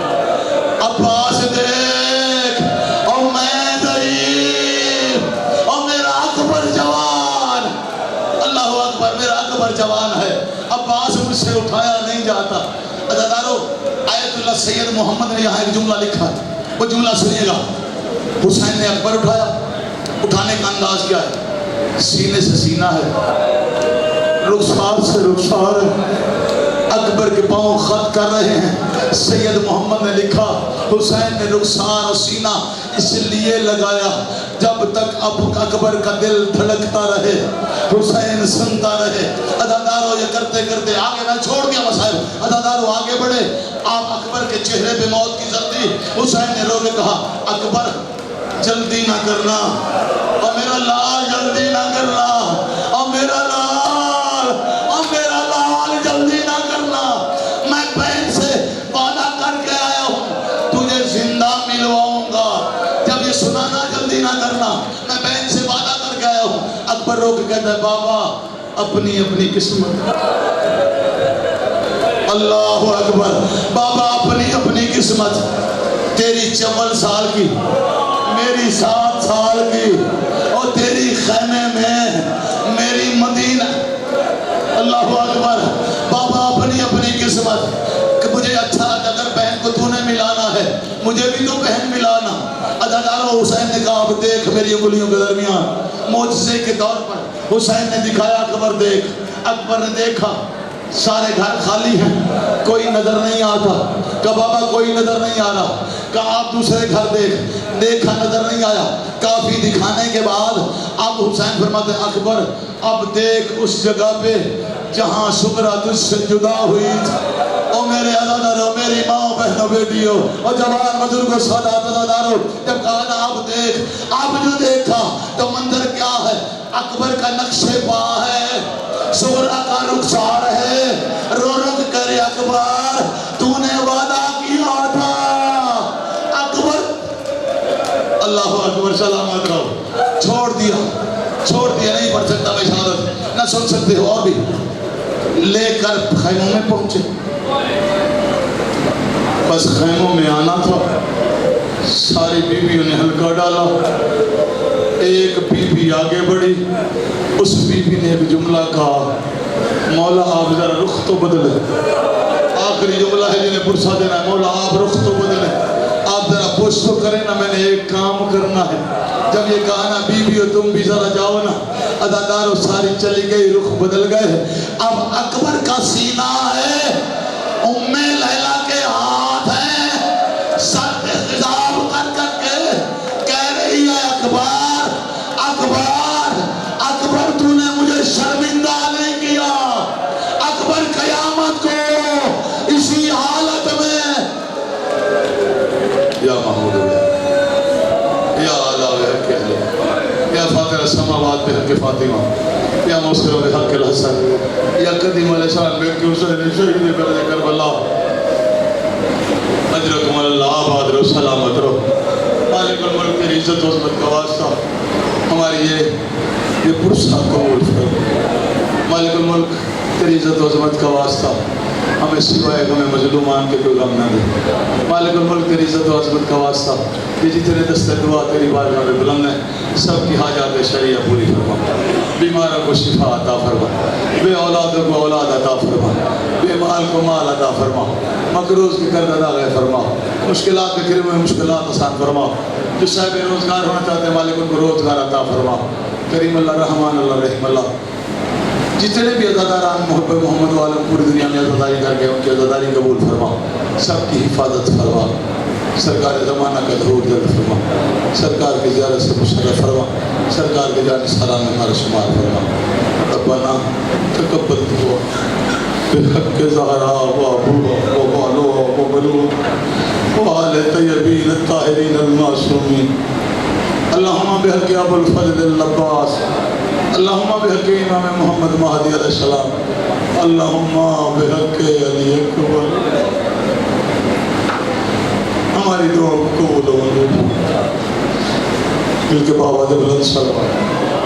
عباس دیکھ اور میں ضعیف اور میرا اکبر جوان، اللہ اکبر میرا اکبر جوان ہے، عباس مجھ سے اٹھایا نہیں جاتا، عزیزانو آیت اللہ سید محمد نے یہاں ایک جملہ لکھا ہے، وہ جملہ سنیے گا، حسین نے اکبر اٹھایا، اٹھانے کا انداز کیا ہے؟ سینے سے سینہ ہے، رخسار سے رخسار ہے، اکبر کے پاؤں خط کر رہے ہیں، سید محمد نے لکھا حسین نے رخسار اور سینہ اس لیے لگایا جب تک اکبر کا دل دھڑکتا رہے، حسین سنتا رہے، عزادارو یہ کرتے کرتے آگے میں چھوڑ دیا مسائل، عزادارو آگے بڑھے، آپ اکبر کے چہرے پہ موت کی زردی، حسین نے رو کے کہا اکبر جلدی نہ کرنا اور میرا لال جلدی نہ کرنا اور میرا لال جلدی نہ کرنا، میں بہن سے وعدہ کر کے آیا ہوں تجھے زندہ ملواؤں گا، جب یہ سنانا جلدی نہ کرنا، میں بہن سے وعدہ کر کے آیا ہوں، اکبر رو کے کہتا ہے بابا اپنی اپنی قسمت، اللہ اکبر، بابا اپنی اپنی قسمت، تیری 54 سال کی میری 7 سال کی اور تیری خیمے میں میری مدینہ، اللہ اکبر، بابا اپنی اپنی قسمت، کہ مجھے اچھا لگا اگر بہن کو تو نے ملانا ہے مجھے بھی تو بہن ملانا، عزادارو حسین نے کہا اب دیکھ میری انگلیوں کے درمیان، معجزے کے طور پر حسین نے دکھایا اکبر دیکھ، اکبر نے دیکھا سارے گھر خالی ہیں، کوئی نظر نہیں آتا، کہا بابا کوئی نظر نہیں آ رہا، کہا آپ دوسرے گھر دیکھا نظر نہیں آیا، کافی دکھانے کے بعد اب حسین فرماتے ہیں اکبر اب دیکھ اس جگہ پہ جہاں شکرہ تجھ سے جدا ہوئی تھی، او میرے عزادارو میری ماں بہنوں بیٹیوں اور جوان بزرگوں سادات عزادارو، جب کہا نا اب دیکھ، اب جو دیکھا تو منظر کیا ہے، اکبر کا نقش پا ہے، شکرہ کا رخسار ہے، رو رو کرے اکبر تو نے وعدہ کیا تھا، اکبر اللہ اکبر سلامت رہو، چھوڑ دیا نہیں پڑھ سکتا میں شہادت نہ سن سکتے ہو، اور بھی لے کر خیموں میں پہنچے، بس خیموں میں آنا تھا، ساری بیویوں نے ہلکا ڈالا، ایک بی بی آگے بڑھی، اس بی بی نے ایک جملہ کہا مولا آپ ذرا رخ تو بدلے، آخری جملہ ہے جنہیں پرسا دینا ہے، مولا آپ رخ تو بدلے، آپ ذرا کچھ تو کرے نا، میں نے ایک کام کرنا ہے۔ جب یہ کہا نا بی ہو تم بھی ذرا جاؤ نا، ادادارو ساری چلی گئی، رخ بدل گئے۔ اب اکبر کا سینہ ہے، ام لیلا کے ہاتھ ہیں، سر پہ خطاب کر کر کے کہہ رہی ہے اکبر اکبر اکبر، تو نے مجھے شرمندہ نہیں کیا۔ اکبر قیامت کو اسی حالت میں یا محمود یا علا بحق اہلِ یا فاتح السماوات بحق فاطمہ یا موسر بحق الحسن یا قدیم علیہ السلام بحق حسین شہید بلد کربلا اجرکم اللہ آباد رو سلامت رو۔ مالک الملک تیری عزت و عظمت کا واسطہ ہماری یہ پرسہ قبول فرما۔ مالک الملک تیری عزت و عظمت کا واسطہ ہمیں سوائے غم مظلومان کے کوئی غم نہ دے۔ مالک الملک تیری عزت و عظمت کا واسطہ یہ جتنے دستِ دعا تیری بارگاہ میں بلند ہیں، سب کی حاجات شرعیہ پوری فرما۔ بیماروں کو شفا عطا فرما، بے اولادوں کو اولاد عطا فرما، بے مال کو مال عطا فرما، مقروض کی قرض ادا فرما، مشکلات کے گھر میں مشکلات آسان فرما۔ جو صاحب روزگار ہونا چاہتے ہیں مالک ان کو روزگار عطا فرما۔ کریم اللہ رحمان اللہ رحم اللہ، جتنے بھی عزاداران محبت محمد عالم پوری دنیا میں عزاداری کر کے ان کی عزاداری قبول فرما، سب کی حفاظت فرما۔ سرکار زمانہ کا ظہور جلد فرما، سرکار کی زیارت سے مشرف فرما، سرکار کے جان سالان میں ہمارا شمار فرما۔ ربنا تقبل دعا بحق زہرا و ابوها و بالوها و بلوها وآل طیبین الطاہرین المعصومین، اللہم بحق ابو الفضل العباس، اللہم بحق امام محمد مہدی علیہ السلام، اللہم بحق علی اکبر۔ ہماری دعا کو قبول و منظور، دل کے بابا بلند صلوات۔